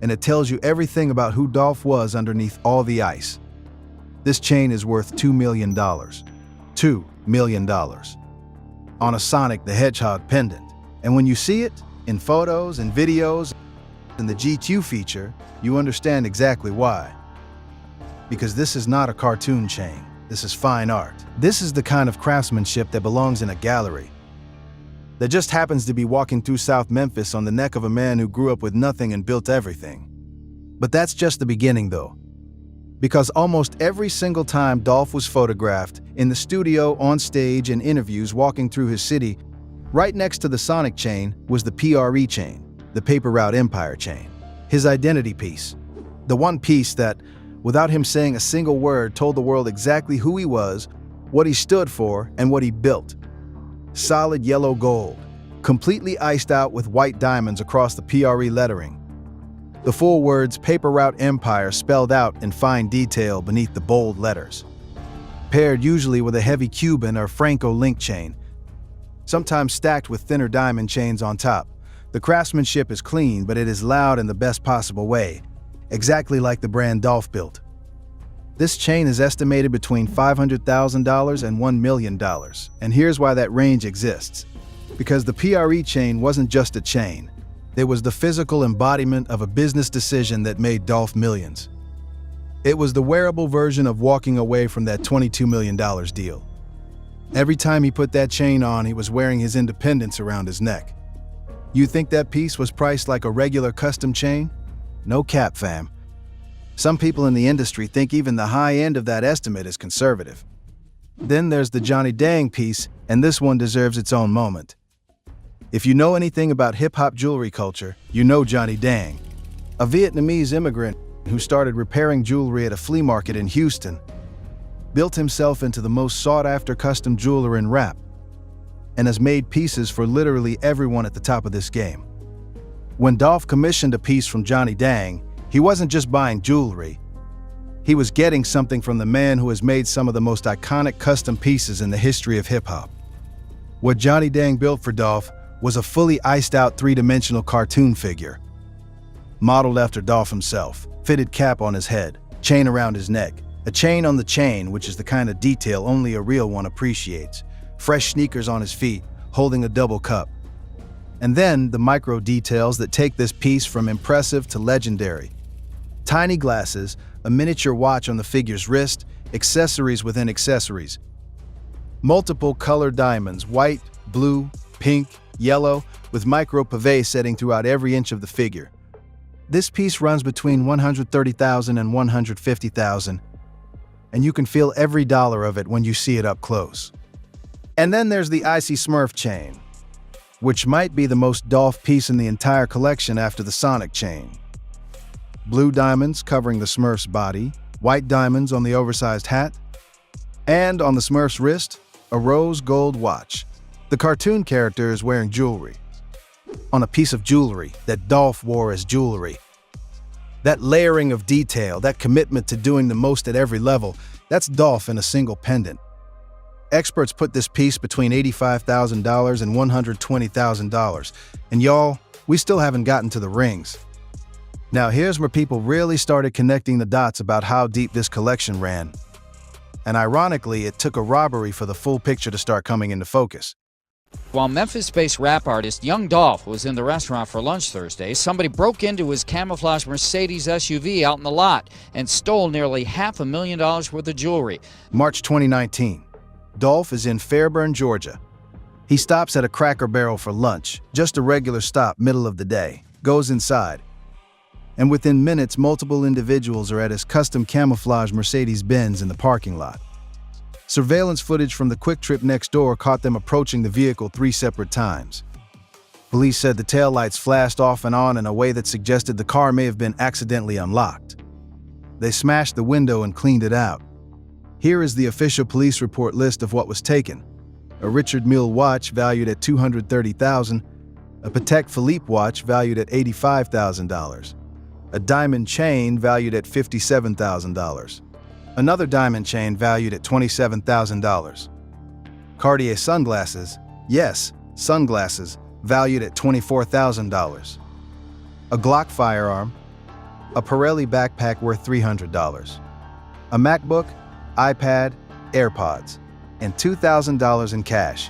And it tells you everything about who Dolph was underneath all the ice. This chain is worth $2 million. $2 million. On a Sonic the Hedgehog pendant. And when you see it, in photos and videos, in the GQ feature, you understand exactly why. Because this is not a cartoon chain. This is fine art. This is the kind of craftsmanship that belongs in a gallery. That just happens to be walking through South Memphis on the neck of a man who grew up with nothing and built everything. But that's just the beginning, though. Because almost every single time Dolph was photographed, in the studio, on stage, in interviews, walking through his city, right next to the Sonic chain was the PRE chain, the Paper Route Empire chain. His identity piece. The one piece that, without him saying a single word, told the world exactly who he was, what he stood for, and what he built. Solid yellow gold, completely iced out with white diamonds across the PRE lettering. The full words Paper Route Empire spelled out in fine detail beneath the bold letters. Paired usually with a heavy Cuban or Franco link chain, sometimes stacked with thinner diamond chains on top. The craftsmanship is clean, but it is loud in the best possible way, exactly like the brand Dolph built. This chain is estimated between $500,000 and $1 million, and here's why that range exists. Because the PRE chain wasn't just a chain. It was the physical embodiment of a business decision that made Dolph millions. It was the wearable version of walking away from that $22 million deal. Every time he put that chain on, he was wearing his independence around his neck. You think that piece was priced like a regular custom chain? No cap, fam. Some people in the industry think even the high end of that estimate is conservative. Then there's the Johnny Dang piece, and this one deserves its own moment. If you know anything about hip-hop jewelry culture, you know Johnny Dang, a Vietnamese immigrant who started repairing jewelry at a flea market in Houston, built himself into the most sought-after custom jeweler in rap, and has made pieces for literally everyone at the top of this game. When Dolph commissioned a piece from Johnny Dang, he wasn't just buying jewelry. He was getting something from the man who has made some of the most iconic custom pieces in the history of hip-hop. What Johnny Dang built for Dolph was a fully iced-out three-dimensional cartoon figure, modeled after Dolph himself, fitted cap on his head, chain around his neck, a chain on the chain, which is the kind of detail only a real one appreciates, fresh sneakers on his feet, holding a double cup. And then the micro details that take this piece from impressive to legendary. Tiny glasses, a miniature watch on the figure's wrist, accessories within accessories. Multiple color diamonds, white, blue, pink, yellow, with micro pave setting throughout every inch of the figure. This piece runs between $130,000 and $150,000, and you can feel every dollar of it when you see it up close. And then there's the Icy Smurf chain, which might be the most Dolph piece in the entire collection after the Sonic chain. Blue diamonds covering the Smurf's body, white diamonds on the oversized hat, and on the Smurf's wrist, a rose gold watch. The cartoon character is wearing jewelry. On a piece of jewelry that Dolph wore as jewelry. That layering of detail, that commitment to doing the most at every level, that's Dolph in a single pendant. Experts put this piece between $85,000 and $120,000. And y'all, we still haven't gotten to the rings. Now here's where people really started connecting the dots about how deep this collection ran. And ironically, it took a robbery for the full picture to start coming into focus. While Memphis-based rap artist Young Dolph was in the restaurant for lunch Thursday, somebody broke into his camouflage Mercedes SUV out in the lot and stole nearly $500,000 worth of jewelry. March 2019. Dolph is in Fairburn, Georgia. He stops at a Cracker Barrel for lunch, just a regular stop, middle of the day, goes inside. And within minutes, multiple individuals are at his custom camouflage Mercedes-Benz in the parking lot. Surveillance footage from the Quick Trip next door caught them approaching the vehicle 3 separate times. Police said the taillights flashed off and on in a way that suggested the car may have been accidentally unlocked. They smashed the window and cleaned it out. Here is the official police report list of what was taken. A Richard Mille watch valued at $230,000, a Patek Philippe watch valued at $85,000, a diamond chain valued at $57,000, another diamond chain valued at $27,000, Cartier sunglasses, yes, sunglasses, valued at $24,000, a Glock firearm, a Pirelli backpack worth $300, a MacBook, iPad, AirPods, and $2,000 in cash.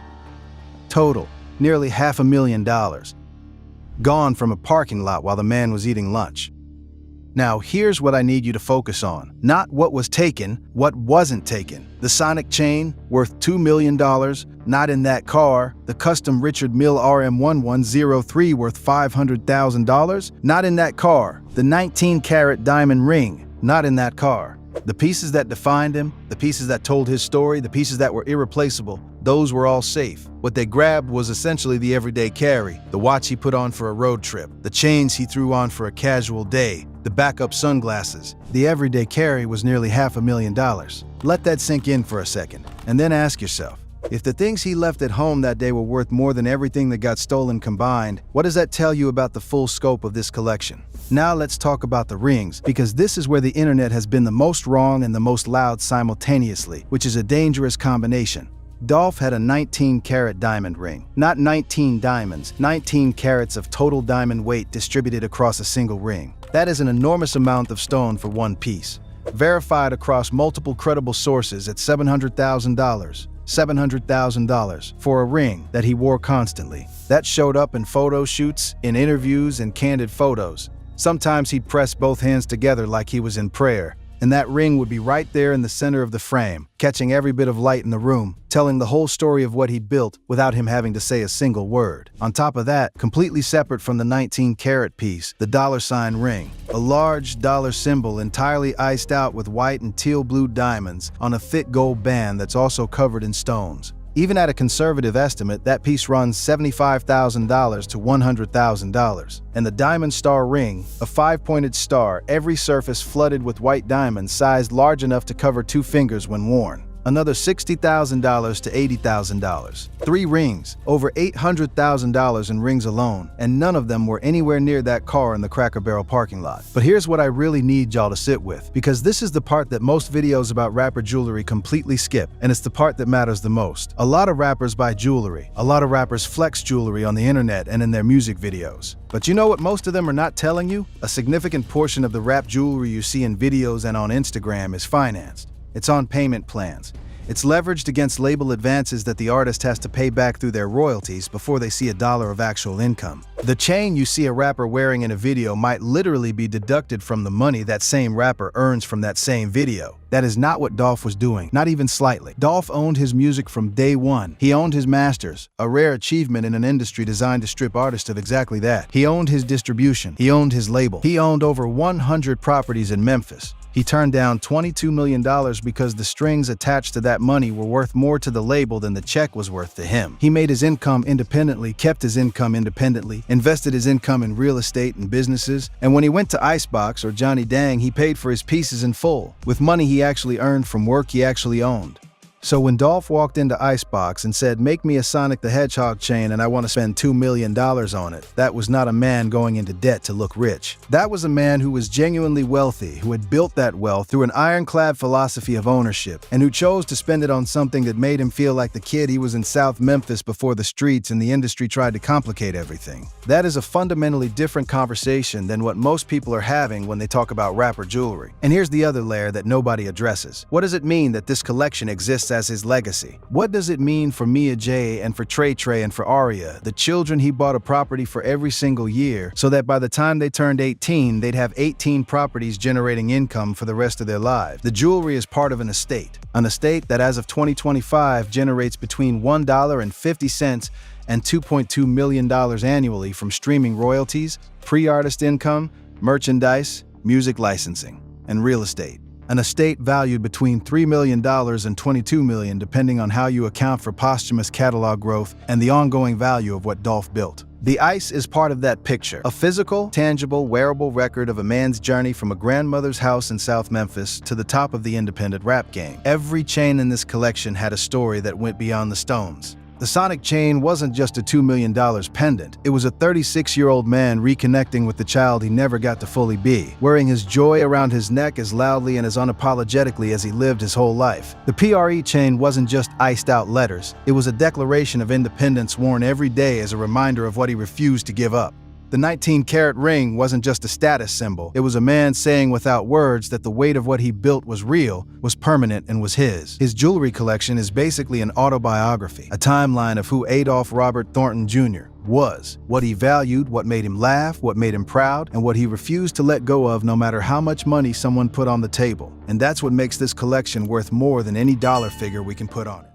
Total, nearly $500,000. Gone from a parking lot while the man was eating lunch. Now, here's what I need you to focus on. Not what was taken, what wasn't taken. The Sonic chain, worth $2 million, not in that car. The custom Richard Mille RM1103, worth $500,000, not in that car. The 19-carat diamond ring, not in that car. The pieces that defined him, the pieces that told his story, the pieces that were irreplaceable, those were all safe. What they grabbed was essentially the everyday carry, the watch he put on for a road trip, the chains he threw on for a casual day, the backup sunglasses. The everyday carry was nearly $500,000. Let that sink in for a second, and then ask yourself, if the things he left at home that day were worth more than everything that got stolen combined, what does that tell you about the full scope of this collection? Now let's talk about the rings, because this is where the internet has been the most wrong and the most loud simultaneously, which is a dangerous combination. Dolph had a 19-carat diamond ring. Not 19 diamonds, 19 carats of total diamond weight distributed across a single ring. That is an enormous amount of stone for one piece. Verified across multiple credible sources at $700,000. $700,000 for a ring that he wore constantly. That showed up in photo shoots, in interviews, and candid photos. Sometimes he'd press both hands together like he was in prayer, and that ring would be right there in the center of the frame, catching every bit of light in the room, telling the whole story of what he'd built without him having to say a single word. On top of that, completely separate from the 19-carat piece, the $ ring, a large dollar symbol entirely iced out with white and teal blue diamonds on a thick gold band that's also covered in stones. Even at a conservative estimate, that piece runs $75,000 to $100,000. And the diamond star ring, a 5-pointed star, every surface flooded with white diamonds sized large enough to cover 2 fingers when worn. Another $60,000 to $80,000. 3 rings, over $800,000 in rings alone, and none of them were anywhere near that car in the Cracker Barrel parking lot. But here's what I really need y'all to sit with, because this is the part that most videos about rapper jewelry completely skip, and it's the part that matters the most. A lot of rappers buy jewelry. A lot of rappers flex jewelry on the internet and in their music videos. But you know what most of them are not telling you? A significant portion of the rap jewelry you see in videos and on Instagram is financed. It's on payment plans. It's leveraged against label advances that the artist has to pay back through their royalties before they see $1 of actual income. The chain you see a rapper wearing in a video might literally be deducted from the money that same rapper earns from that same video. That is not what Dolph was doing, not even slightly. Dolph owned his music from day one. He owned his masters, a rare achievement in an industry designed to strip artists of exactly that. He owned his distribution. He owned his label. He owned over 100 properties in Memphis. He turned down $22 million because the strings attached to that money were worth more to the label than the check was worth to him. He made his income independently, kept his income independently, invested his income in real estate and businesses, and when he went to Icebox or Johnny Dang, he paid for his pieces in full, with money he actually earned from work he actually owned. So when Dolph walked into Icebox and said, "Make me a Sonic the Hedgehog chain and I want to spend $2 million on it," that was not a man going into debt to look rich. That was a man who was genuinely wealthy, who had built that wealth through an ironclad philosophy of ownership, and who chose to spend it on something that made him feel like the kid he was in South Memphis before the streets and the industry tried to complicate everything. That is a fundamentally different conversation than what most people are having when they talk about rapper jewelry. And here's the other layer that nobody addresses. What does it mean that this collection exists as his legacy? What does it mean for Mia J and for Trey Trey and for Aria, the children he bought a property for every single year, so that by the time they turned 18, they'd have 18 properties generating income for the rest of their lives? The jewelry is part of an estate that as of 2025 generates between $1.50 and $2.2 million annually from streaming royalties, pre-artist income, merchandise, music licensing, and real estate. An estate valued between $3 million and $22 million depending on how you account for posthumous catalog growth and the ongoing value of what Dolph built. The ice is part of that picture, a physical, tangible, wearable record of a man's journey from a grandmother's house in South Memphis to the top of the independent rap game. Every chain in this collection had a story that went beyond the stones. The Sonic chain wasn't just a $2 million pendant. It was a 36-year-old man reconnecting with the child he never got to fully be, wearing his joy around his neck as loudly and as unapologetically as he lived his whole life. The PRE chain wasn't just iced-out letters. It was a declaration of independence worn every day as a reminder of what he refused to give up. The 19-carat ring wasn't just a status symbol. It was a man saying without words that the weight of what he built was real, was permanent, and was his. His jewelry collection is basically an autobiography, a timeline of who Adolph Robert Thornton Jr. was, what he valued, what made him laugh, what made him proud, and what he refused to let go of no matter how much money someone put on the table. And that's what makes this collection worth more than any dollar figure we can put on it.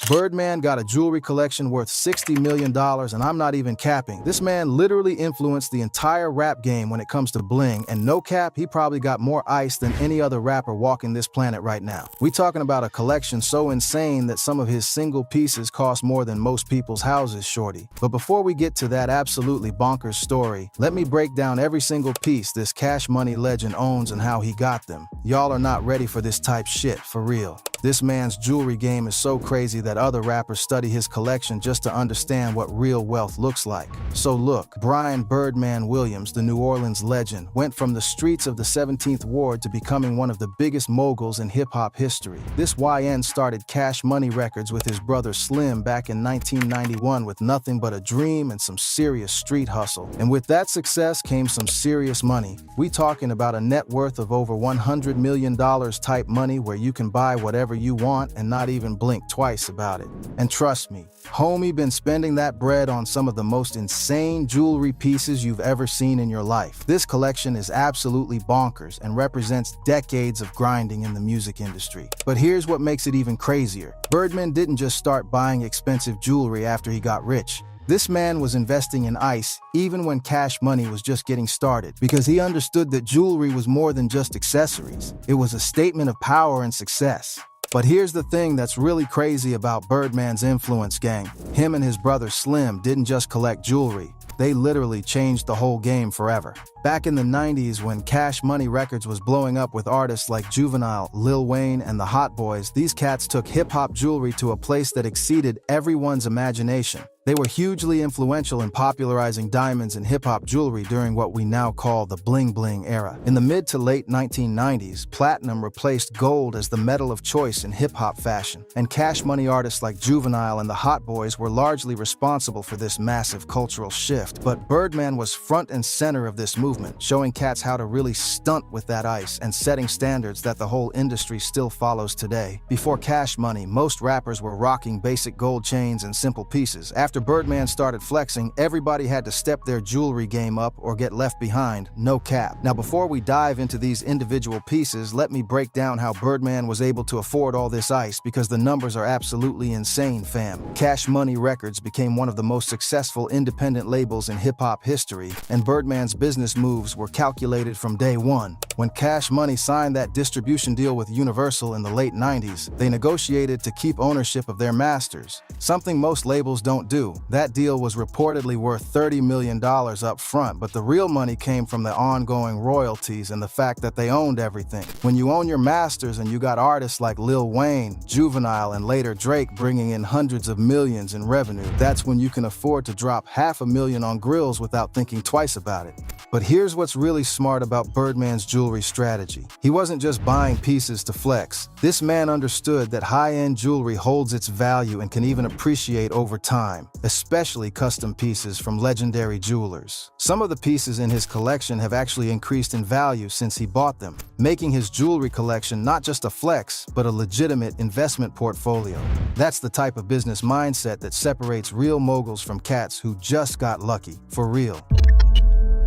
Birdman got a jewelry collection worth $60 million, and I'm not even capping. This man literally influenced the entire rap game when it comes to bling, and no cap, he probably got more ice than any other rapper walking this planet right now. We talking about a collection so insane that some of his single pieces cost more than most people's houses, shorty. But before we get to that absolutely bonkers story, let me break down every single piece this Cash Money legend owns and how he got them. Y'all are not ready for this type shit, for real. This man's jewelry game is so crazy that other rappers study his collection just to understand what real wealth looks like. So look, Brian Birdman Williams, the New Orleans legend, went from the streets of the 17th Ward to becoming one of the biggest moguls in hip-hop history. This YN started Cash Money Records with his brother Slim back in 1991 with nothing but a dream and some serious street hustle. And with that success came some serious money. We talking about a net worth of over $100 million type money where you can buy whatever you want and not even blink twice about it. And trust me, homie been spending that bread on some of the most insane jewelry pieces you've ever seen in your life. This collection is absolutely bonkers and represents decades of grinding in the music industry. But here's what makes it even crazier. Birdman didn't just start buying expensive jewelry after he got rich. This man was investing in ice even when Cash Money was just getting started, because he understood that jewelry was more than just accessories. It was a statement of power and success. But here's the thing that's really crazy about Birdman's influence, gang. Him and his brother Slim didn't just collect jewelry. They literally changed the whole game forever. Back in the 90s, when Cash Money Records was blowing up with artists like Juvenile, Lil Wayne, and the Hot Boys, these cats took hip-hop jewelry to a place that exceeded everyone's imagination. They were hugely influential in popularizing diamonds and hip-hop jewelry during what we now call the bling-bling era. In the mid to late 1990s, platinum replaced gold as the metal of choice in hip-hop fashion, and Cash Money artists like Juvenile and the Hot Boys were largely responsible for this massive cultural shift. But Birdman was front and center of this movement, showing cats how to really stunt with that ice and setting standards that the whole industry still follows today. Before Cash Money, most rappers were rocking basic gold chains and simple pieces. After Birdman started flexing, everybody had to step their jewelry game up or get left behind, no cap. Now before we dive into these individual pieces, let me break down how Birdman was able to afford all this ice, because the numbers are absolutely insane, fam. Cash Money Records became one of the most successful independent labels in hip-hop history, and Birdman's business moves were calculated from day one. When Cash Money signed that distribution deal with Universal in the late 90s, they negotiated to keep ownership of their masters, something most labels don't do. That deal was reportedly worth $30 million up front, but the real money came from the ongoing royalties and the fact that they owned everything. When you own your masters and you got artists like Lil Wayne, Juvenile, and later Drake bringing in hundreds of millions in revenue, that's when you can afford to drop $500,000 on grills without thinking twice about it. But here's what's really smart about Birdman's jewelry strategy. He wasn't just buying pieces to flex. This man understood that high-end jewelry holds its value and can even appreciate over time, especially custom pieces from legendary jewelers. Some of the pieces in his collection have actually increased in value since he bought them, making his jewelry collection not just a flex, but a legitimate investment portfolio. That's the type of business mindset that separates real moguls from cats who just got lucky, for real.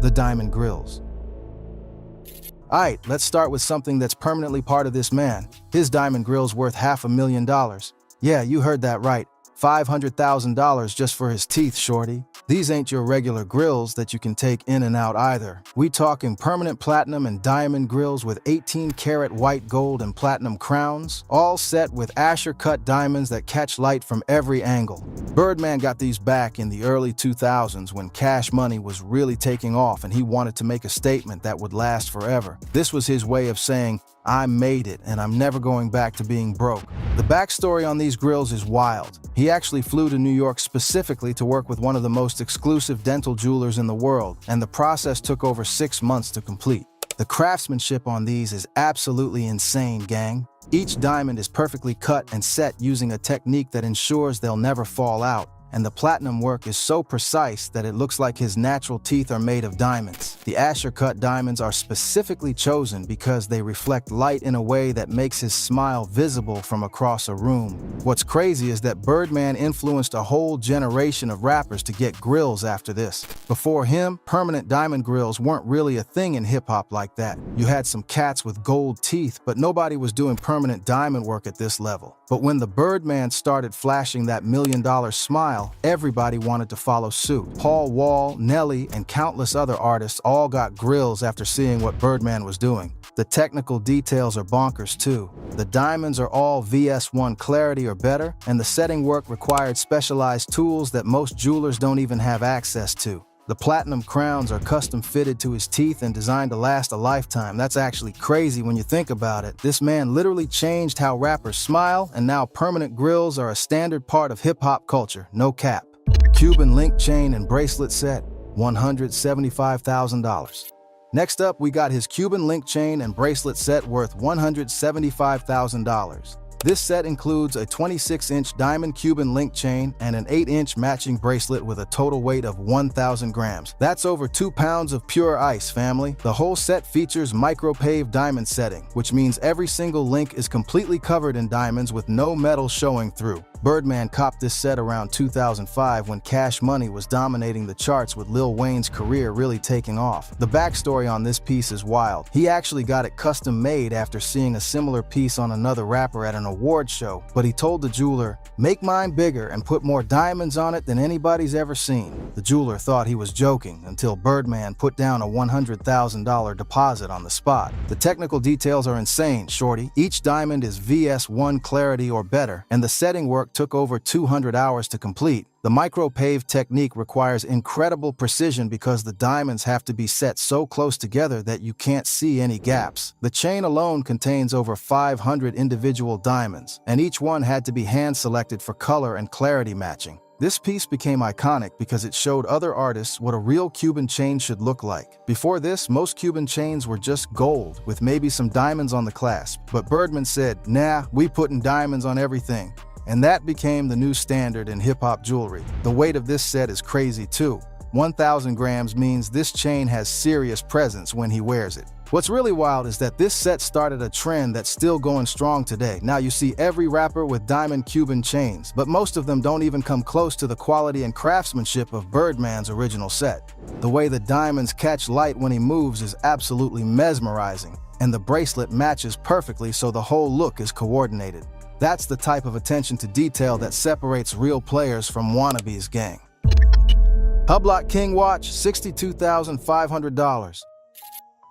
The diamond grills. Alright, let's start with something that's permanently part of this man. His diamond grill's worth $500,000. Yeah, you heard that right. $500,000 just for his teeth, shorty. These ain't your regular grills that you can take in and out either. We talking permanent platinum and diamond grills with 18-karat white gold and platinum crowns, all set with Asher-cut diamonds that catch light from every angle. Birdman got these back in the early 2000s when Cash Money was really taking off and he wanted to make a statement that would last forever. This was his way of saying, I made it and I'm never going back to being broke. The backstory on these grills is wild. He actually flew to New York specifically to work with one of the most exclusive dental jewelers in the world, and the process took over 6 months to complete. The craftsmanship on these is absolutely insane, gang. Each diamond is perfectly cut and set using a technique that ensures they'll never fall out. and the platinum work is so precise that it looks like his natural teeth are made of diamonds. The Asher-cut diamonds are specifically chosen because they reflect light in a way that makes his smile visible from across a room. What's crazy is that Birdman influenced a whole generation of rappers to get grills after this. Before him, permanent diamond grills weren't really a thing in hip-hop like that. You had some cats with gold teeth, but nobody was doing permanent diamond work at this level. But when the Birdman started flashing that $1 million smile, everybody wanted to follow suit. Paul Wall, Nelly, and countless other artists all got grills after seeing what Birdman was doing. The technical details are bonkers too. The diamonds are all VS1 clarity or better, and the setting work required specialized tools that most jewelers don't even have access to. The platinum crowns are custom fitted to his teeth and designed to last a lifetime. That's actually crazy when you think about it. This man literally changed how rappers smile, and now permanent grills are a standard part of hip-hop culture, no cap. Cuban link chain and bracelet set, $175,000. Next up, we got his Cuban link chain and bracelet set worth $175,000. This set includes a 26-inch diamond Cuban link chain and an 8-inch matching bracelet with a total weight of 1,000 grams. That's over 2 pounds of pure ice, family. The whole set features micropave diamond setting, which means every single link is completely covered in diamonds with no metal showing through. Birdman copped this set around 2005 when Cash Money was dominating the charts with Lil Wayne's career really taking off. The backstory on this piece is wild. He actually got it custom made after seeing a similar piece on another rapper at an award show, but he told the jeweler, "Make mine bigger and put more diamonds on it than anybody's ever seen." The jeweler thought he was joking until Birdman put down a $100,000 deposit on the spot. The technical details are insane, shorty. Each diamond is VS1 clarity or better, and the setting work took over 200 hours to complete. The micropave technique requires incredible precision because the diamonds have to be set so close together that you can't see any gaps. The chain alone contains over 500 individual diamonds, and each one had to be hand-selected for color and clarity matching. This piece became iconic because it showed other artists what a real Cuban chain should look like. Before this, most Cuban chains were just gold, with maybe some diamonds on the clasp. But Birdman said, "Nah, we putting diamonds on everything." And that became the new standard in hip-hop jewelry. The weight of this set is crazy too. 1,000 grams means this chain has serious presence when he wears it. What's really wild is that this set started a trend that's still going strong today. Now you see every rapper with diamond Cuban chains, but most of them don't even come close to the quality and craftsmanship of Birdman's original set. The way the diamonds catch light when he moves is absolutely mesmerizing, and the bracelet matches perfectly so the whole look is coordinated. That's the type of attention to detail that separates real players from wannabes, gang. Hublot King watch, $62,500.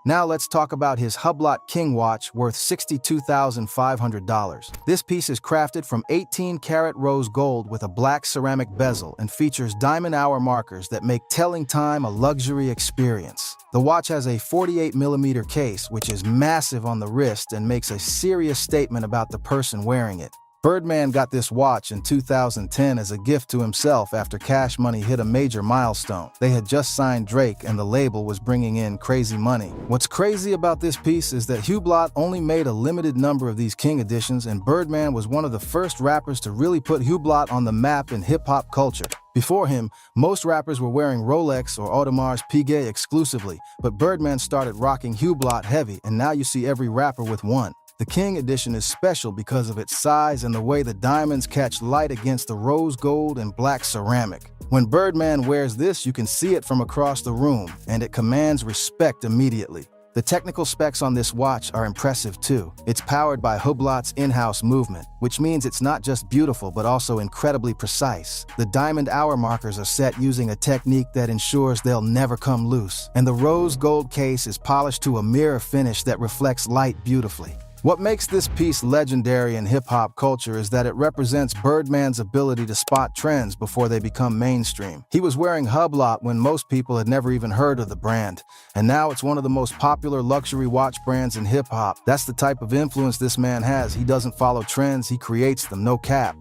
Now let's talk about his Hublot King watch worth $62,500. This piece is crafted from 18-karat rose gold with a black ceramic bezel and features diamond hour markers that make telling time a luxury experience. The watch has a 48mm case, which is massive on the wrist and makes a serious statement about the person wearing it. Birdman got this watch in 2010 as a gift to himself after Cash Money hit a major milestone. They had just signed Drake and the label was bringing in crazy money. What's crazy about this piece is that Hublot only made a limited number of these King editions, and Birdman was one of the first rappers to really put Hublot on the map in hip-hop culture. Before him, most rappers were wearing Rolex or Audemars Piguet exclusively, but Birdman started rocking Hublot heavy, and now you see every rapper with one. The King edition is special because of its size and the way the diamonds catch light against the rose gold and black ceramic. When Birdman wears this, you can see it from across the room, and it commands respect immediately. The technical specs on this watch are impressive too. It's powered by Hublot's in-house movement, which means it's not just beautiful but also incredibly precise. The diamond hour markers are set using a technique that ensures they'll never come loose, and the rose gold case is polished to a mirror finish that reflects light beautifully. What makes this piece legendary in hip-hop culture is that it represents Birdman's ability to spot trends before they become mainstream. He was wearing Hublot when most people had never even heard of the brand, and now it's one of the most popular luxury watch brands in hip-hop. That's the type of influence this man has. He doesn't follow trends, he creates them, no cap.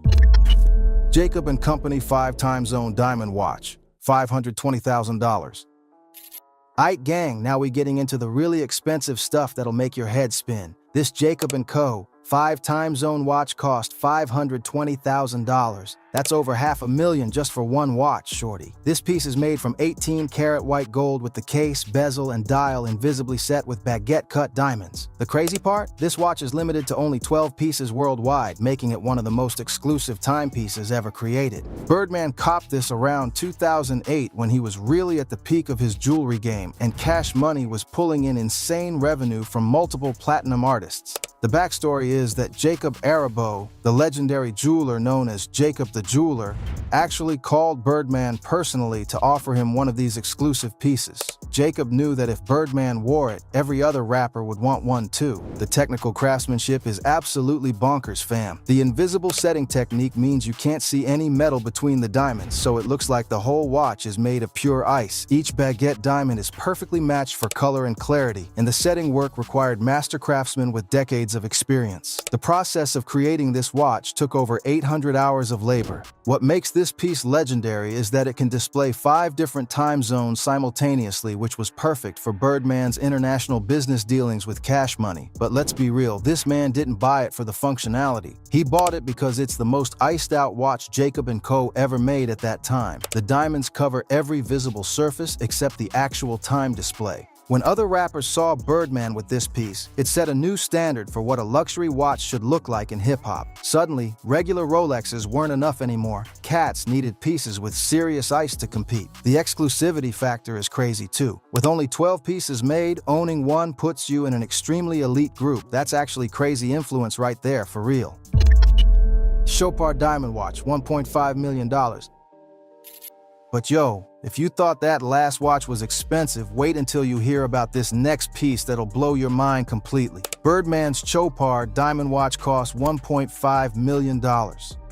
Jacob & Company 5-time zone diamond watch, $520,000. Aight gang, now we getting into the really expensive stuff that'll make your head spin. This Jacob & Co. 5 time zone watch cost $520,000. That's over $500,000 just for one watch, shorty. This piece is made from 18-karat white gold with the case, bezel, and dial invisibly set with baguette-cut diamonds. The crazy part? This watch is limited to only 12 pieces worldwide, making it one of the most exclusive timepieces ever created. Birdman copped this around 2008 when he was really at the peak of his jewelry game, and Cash Money was pulling in insane revenue from multiple platinum artists. The backstory is that Jacob Arabo, the legendary jeweler known as Jacob the Jeweler, actually called Birdman personally to offer him one of these exclusive pieces. Jacob knew that if Birdman wore it, every other rapper would want one too. The technical craftsmanship is absolutely bonkers, fam. The invisible setting technique means you can't see any metal between the diamonds, so it looks like the whole watch is made of pure ice. Each baguette diamond is perfectly matched for color and clarity, and the setting work required master craftsmen with decades of experience. The process of creating this watch took over 800 hours of labor. What makes this piece legendary is that it can display 5 different time zones simultaneously, which was perfect for Birdman's international business dealings with Cash Money. But let's be real, this man didn't buy it for the functionality. He bought it because it's the most iced out watch Jacob & Co. ever made at that time. The diamonds cover every visible surface except the actual time display. When other rappers saw Birdman with this piece, it set a new standard for what a luxury watch should look like in hip-hop. Suddenly, regular Rolexes weren't enough anymore. Cats needed pieces with serious ice to compete. The exclusivity factor is crazy too. With only 12 pieces made, owning one puts you in an extremely elite group. That's actually crazy influence right there, for real. Chopard Diamond Watch, $1.5 million. But yo, if you thought that last watch was expensive, wait until you hear about this next piece that'll blow your mind completely. Birdman's Chopard diamond watch costs $1.5 million.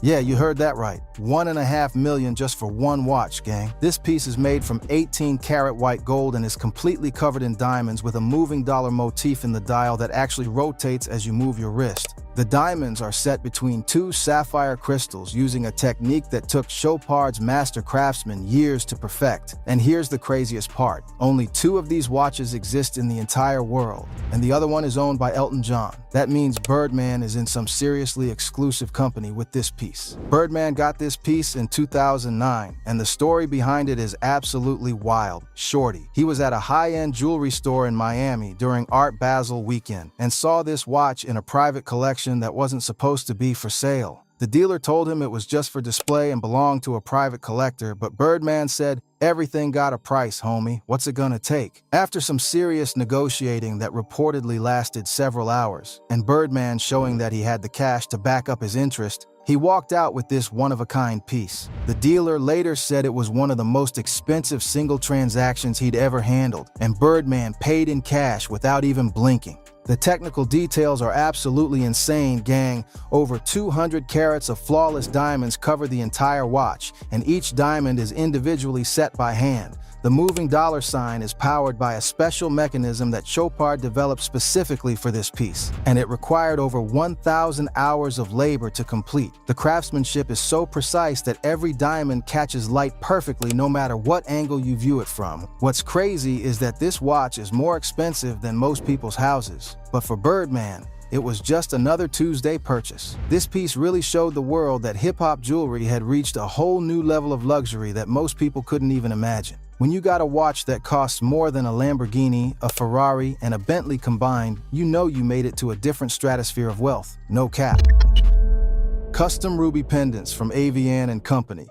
Yeah, you heard that right. $1.5 million just for one watch, gang. This piece is made from 18-karat white gold and is completely covered in diamonds with a moving dollar motif in the dial that actually rotates as you move your wrist. The diamonds are set between 2 sapphire crystals using a technique that took Chopard's master craftsman years to perfect. And here's the craziest part. Only 2 of these watches exist in the entire world, and the other one is owned by Elton John. That means Birdman is in some seriously exclusive company with this piece. Birdman got this piece in 2009, and the story behind it is absolutely wild. Shorty, he was at a high-end jewelry store in Miami during Art Basel weekend and saw this watch in a private collection that wasn't supposed to be for sale. The dealer told him it was just for display and belonged to a private collector, but Birdman said, "Everything got a price, homie. What's it gonna take?" After some serious negotiating that reportedly lasted several hours, and Birdman showing that he had the cash to back up his interest, he walked out with this one-of-a-kind piece. The dealer later said it was one of the most expensive single transactions he'd ever handled, and Birdman paid in cash without even blinking. The technical details are absolutely insane, gang. Over 200 carats of flawless diamonds cover the entire watch, and each diamond is individually set by hand. The moving dollar sign is powered by a special mechanism that Chopard developed specifically for this piece, and it required over 1,000 hours of labor to complete. The craftsmanship is so precise that every diamond catches light perfectly no matter what angle you view it from. What's crazy is that this watch is more expensive than most people's houses, but for Birdman, it was just another Tuesday purchase. This piece really showed the world that hip-hop jewelry had reached a whole new level of luxury that most people couldn't even imagine. When you got a watch that costs more than a Lamborghini, a Ferrari, and a Bentley combined, you know you made it to a different stratosphere of wealth. No cap. Custom ruby pendants from Avian & Company.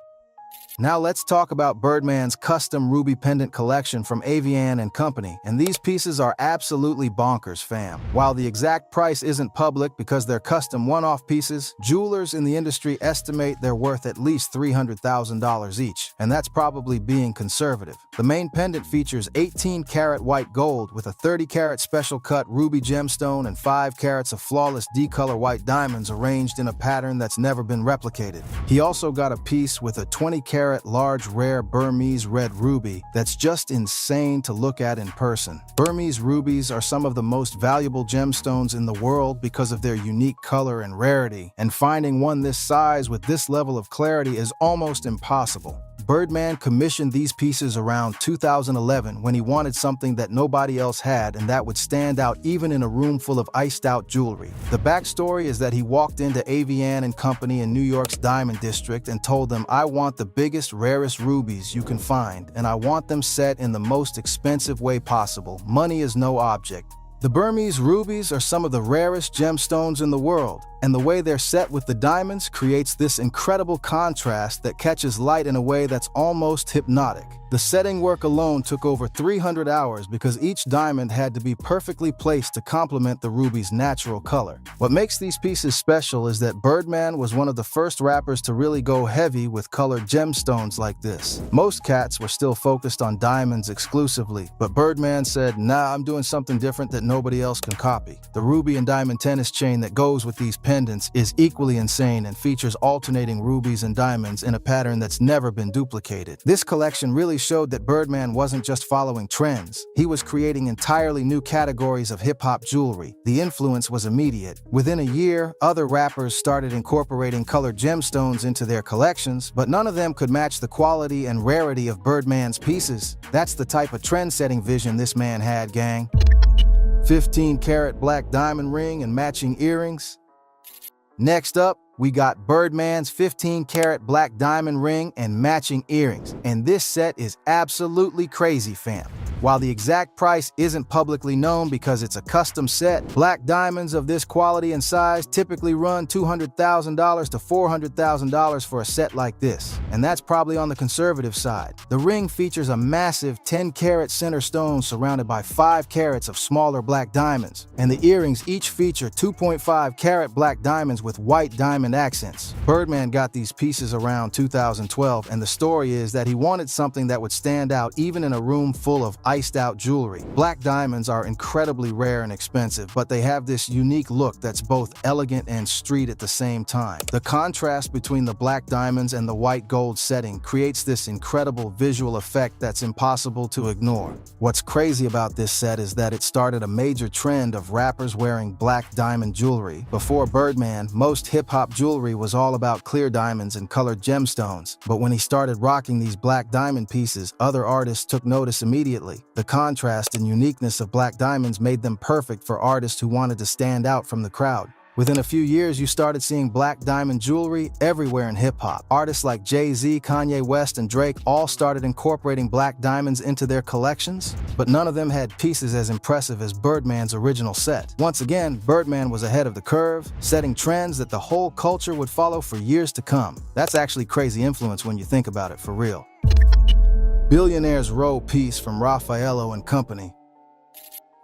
Now let's talk about Birdman's custom ruby pendant collection from Avian & Company, and these pieces are absolutely bonkers, fam. While the exact price isn't public because they're custom one-off pieces, jewelers in the industry estimate they're worth at least $300,000 each, and that's probably being conservative. The main pendant features 18-karat white gold with a 30-karat special cut ruby gemstone and 5 carats of flawless D-color white diamonds arranged in a pattern that's never been replicated. He also got a piece with a 20-karat large rare Burmese red ruby that's just insane to look at in person. Burmese rubies are some of the most valuable gemstones in the world because of their unique color and rarity, and finding one this size with this level of clarity is almost impossible. Birdman commissioned these pieces around 2011 when he wanted something that nobody else had and that would stand out even in a room full of iced-out jewelry. The backstory is that he walked into Avian and Company in New York's Diamond District and told them, "I want the biggest, rarest rubies you can find, and I want them set in the most expensive way possible. Money is no object." The Burmese rubies are some of the rarest gemstones in the world, and the way they're set with the diamonds creates this incredible contrast that catches light in a way that's almost hypnotic. The setting work alone took over 300 hours because each diamond had to be perfectly placed to complement the ruby's natural color. What makes these pieces special is that Birdman was one of the first rappers to really go heavy with colored gemstones like this. Most cats were still focused on diamonds exclusively, but Birdman said, "Nah, I'm doing something different that nobody else can copy." The ruby and diamond tennis chain that goes with these pendants is equally insane and features alternating rubies and diamonds in a pattern that's never been duplicated. This collection really showed that Birdman wasn't just following trends. He was creating entirely new categories of hip-hop jewelry. The influence was immediate. Within a year, other rappers started incorporating colored gemstones into their collections, but none of them could match the quality and rarity of Birdman's pieces. That's the type of trend-setting vision this man had, gang. 15-karat black diamond ring and matching earrings. Next up, we got Birdman's 15-karat black diamond ring and matching earrings. And this set is absolutely crazy, fam. While the exact price isn't publicly known because it's a custom set, black diamonds of this quality and size typically run $200,000 to $400,000 for a set like this. And that's probably on the conservative side. The ring features a massive 10-karat center stone surrounded by 5 carats of smaller black diamonds. And the earrings each feature 2.5-karat black diamonds with white diamond accents. Birdman got these pieces around 2012, and the story is that he wanted something that would stand out even in a room full of iced-out jewelry. Black diamonds are incredibly rare and expensive, but they have this unique look that's both elegant and street at the same time. The contrast between the black diamonds and the white gold setting creates this incredible visual effect that's impossible to ignore. What's crazy about this set is that it started a major trend of rappers wearing black diamond jewelry. Before Birdman, most hip-hop jewelry was all about clear diamonds and colored gemstones, but when he started rocking these black diamond pieces, other artists took notice immediately. The contrast and uniqueness of black diamonds made them perfect for artists who wanted to stand out from the crowd. Within a few years, you started seeing black diamond jewelry everywhere in hip-hop. Artists like Jay-Z, Kanye West, and Drake all started incorporating black diamonds into their collections, but none of them had pieces as impressive as Birdman's original set. Once again, Birdman was ahead of the curve, setting trends that the whole culture would follow for years to come. That's actually crazy influence when you think about it, for real. Billionaire's Row piece from Raffaello and Company.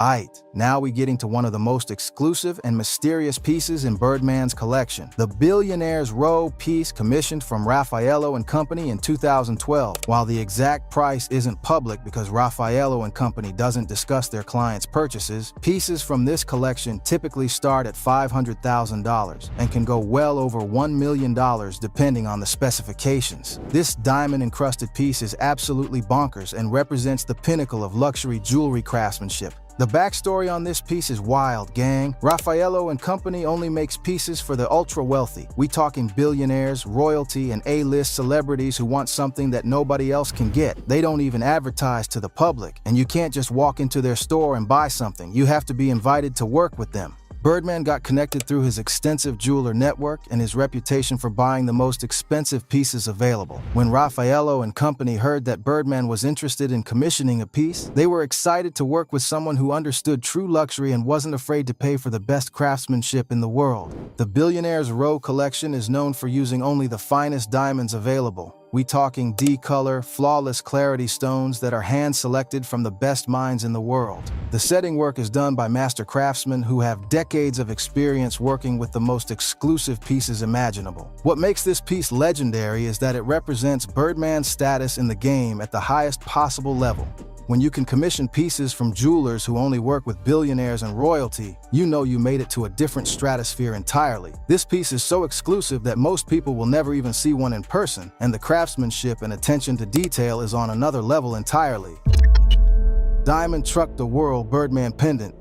Aight, now we getting to one of the most exclusive and mysterious pieces in Birdman's collection. The Billionaire's Row piece commissioned from Raffaello and Company in 2012. While the exact price isn't public because Raffaello and Company doesn't discuss their clients' purchases, pieces from this collection typically start at $500,000 and can go well over $1 million depending on the specifications. This diamond-encrusted piece is absolutely bonkers and represents the pinnacle of luxury jewelry craftsmanship. The backstory on this piece is wild, gang. Raffaello and Company only makes pieces for the ultra-wealthy. We talking billionaires, royalty, and A-list celebrities who want something that nobody else can get. They don't even advertise to the public, and you can't just walk into their store and buy something. You have to be invited to work with them. Birdman got connected through his extensive jeweler network and his reputation for buying the most expensive pieces available. When Raffaello and Company heard that Birdman was interested in commissioning a piece, they were excited to work with someone who understood true luxury and wasn't afraid to pay for the best craftsmanship in the world. The Billionaire's Row collection is known for using only the finest diamonds available. We talking D-color, flawless clarity stones that are hand-selected from the best minds in the world. The setting work is done by master craftsmen who have decades of experience working with the most exclusive pieces imaginable. What makes this piece legendary is that it represents Birdman's status in the game at the highest possible level. When you can commission pieces from jewelers who only work with billionaires and royalty, you know you made it to a different stratosphere entirely. This piece is so exclusive that most people will never even see one in person, and the craftsmanship and attention to detail is on another level entirely. Diamond Truck the World Birdman Pendant.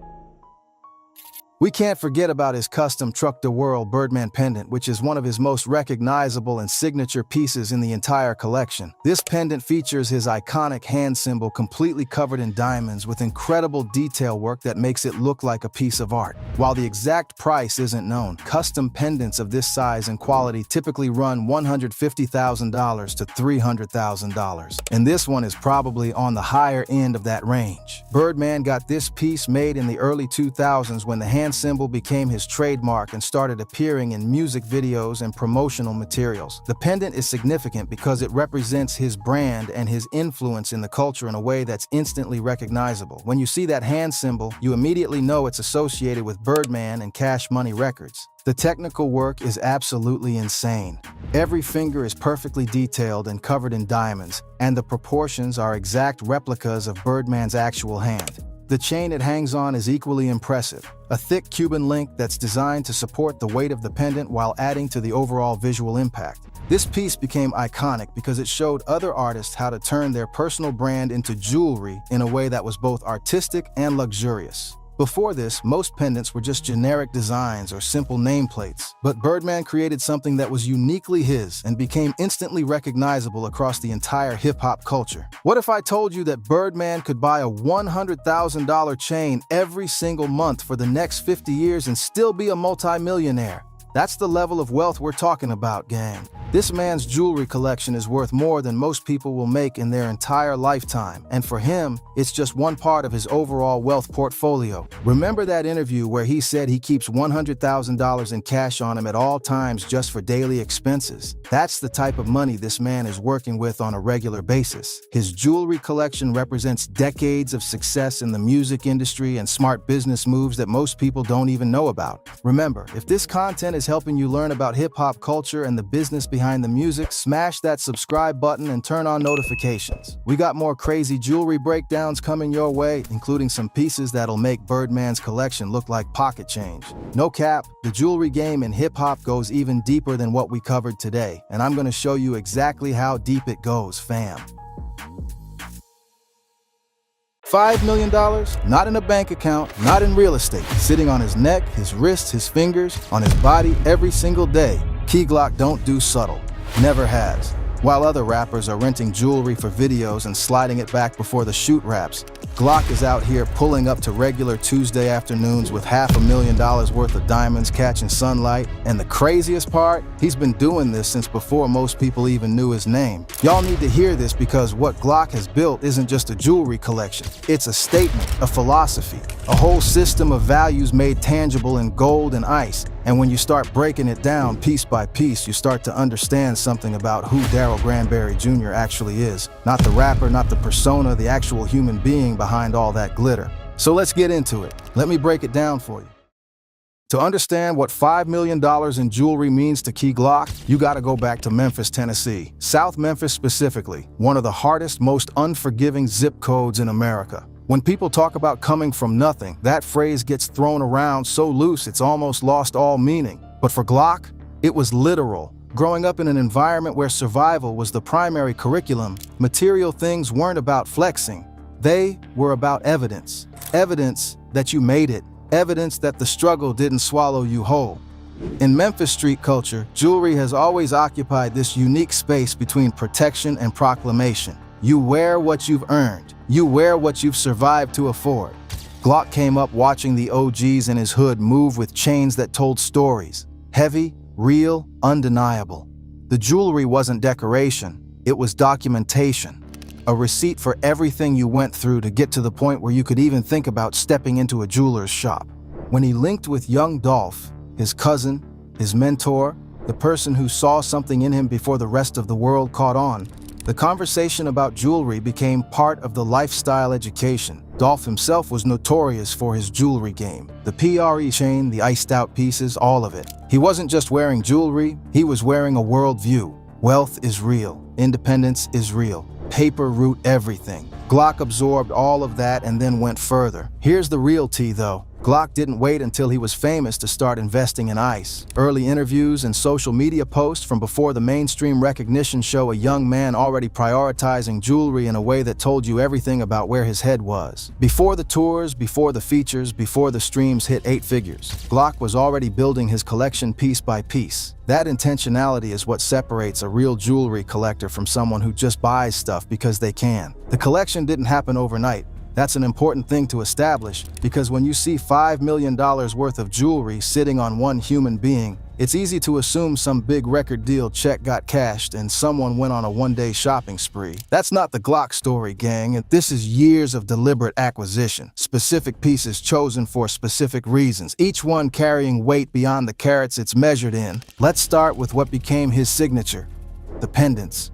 We can't forget about his custom Truck de World Birdman pendant, which is one of his most recognizable and signature pieces in the entire collection. This pendant features his iconic hand symbol completely covered in diamonds with incredible detail work that makes it look like a piece of art. While the exact price isn't known, custom pendants of this size and quality typically run $150,000 to $300,000, and this one is probably on the higher end of that range. Birdman got this piece made in the early 2000s when the hand symbol became his trademark and started appearing in music videos and promotional materials. The pendant is significant because it represents his brand and his influence in the culture in a way that's instantly recognizable. When you see that hand symbol, you immediately know it's associated with Birdman and Cash Money Records. The technical work is absolutely insane. Every finger is perfectly detailed and covered in diamonds, and the proportions are exact replicas of Birdman's actual hand. The chain it hangs on is equally impressive, a thick Cuban link that's designed to support the weight of the pendant while adding to the overall visual impact. This piece became iconic because it showed other artists how to turn their personal brand into jewelry in a way that was both artistic and luxurious. Before this, most pendants were just generic designs or simple nameplates, but Birdman created something that was uniquely his and became instantly recognizable across the entire hip-hop culture. What if I told you that Birdman could buy a $100,000 chain every single month for the next 50 years and still be a multi-millionaire? That's the level of wealth we're talking about, gang. This man's jewelry collection is worth more than most people will make in their entire lifetime, and for him, it's just one part of his overall wealth portfolio. Remember that interview where he said he keeps $100,000 in cash on him at all times just for daily expenses? That's the type of money this man is working with on a regular basis. His jewelry collection represents decades of success in the music industry and smart business moves that most people don't even know about. Remember, if this content is helping you learn about hip-hop culture and the business behind the music, smash that subscribe button and turn on notifications. We got more crazy jewelry breakdowns coming your way, including some pieces that'll make Birdman's collection look like pocket change. No cap, the jewelry game in hip-hop goes even deeper than what we covered today, and I'm gonna show you exactly how deep it goes, fam. $5 million? Not in a bank account, not in real estate. Sitting on his neck, his wrists, his fingers, on his body every single day. Glock don't do subtle. Never has. While other rappers are renting jewelry for videos and sliding it back before the shoot wraps, Glock is out here pulling up to regular Tuesday afternoons with $500,000 worth of diamonds catching sunlight. And the craziest part? He's been doing this since before most people even knew his name. Y'all need to hear this because what Glock has built isn't just a jewelry collection. It's a statement, a philosophy, a whole system of values made tangible in gold and ice. And when you start breaking it down piece by piece, you start to understand something about who Daryl Granberry Jr. actually is. Not the rapper, not the persona, the actual human being behind all that glitter. So let's get into it. Let me break it down for you. To understand what $5 million in jewelry means to Glock, you gotta go back to Memphis, Tennessee. South Memphis specifically, one of the hardest, most unforgiving zip codes in America. When people talk about coming from nothing, that phrase gets thrown around so loose it's almost lost all meaning. But for Glock, it was literal. Growing up in an environment where survival was the primary curriculum, material things weren't about flexing. They were about evidence. Evidence that you made it. Evidence that the struggle didn't swallow you whole. In Memphis street culture, jewelry has always occupied this unique space between protection and proclamation. You wear what you've earned. You wear what you've survived to afford. Glock came up watching the OGs in his hood move with chains that told stories. Heavy, real, undeniable. The jewelry wasn't decoration, it was documentation. A receipt for everything you went through to get to the point where you could even think about stepping into a jeweler's shop. When he linked with young Dolph, his cousin, his mentor, the person who saw something in him before the rest of the world caught on, the conversation about jewelry became part of the lifestyle education. Dolph himself was notorious for his jewelry game. The PRE chain, the iced out pieces, all of it. He wasn't just wearing jewelry, he was wearing a worldview. Wealth is real. Independence is real. Paper root everything. Glock absorbed all of that and then went further. Here's the real tea though. Glock didn't wait until he was famous to start investing in ice. Early interviews and social media posts from before the mainstream recognition show a young man already prioritizing jewelry in a way that told you everything about where his head was. Before the tours, before the features, before the streams hit 8 figures, Glock was already building his collection piece by piece. That intentionality is what separates a real jewelry collector from someone who just buys stuff because they can. The collection didn't happen overnight. That's an important thing to establish, because when you see $5 million worth of jewelry sitting on one human being, it's easy to assume some big record deal check got cashed and someone went on a one-day shopping spree. That's not the Glock story, gang, and this is years of deliberate acquisition. Specific pieces chosen for specific reasons, each one carrying weight beyond the carats it's measured in. Let's start with what became his signature, the pendants.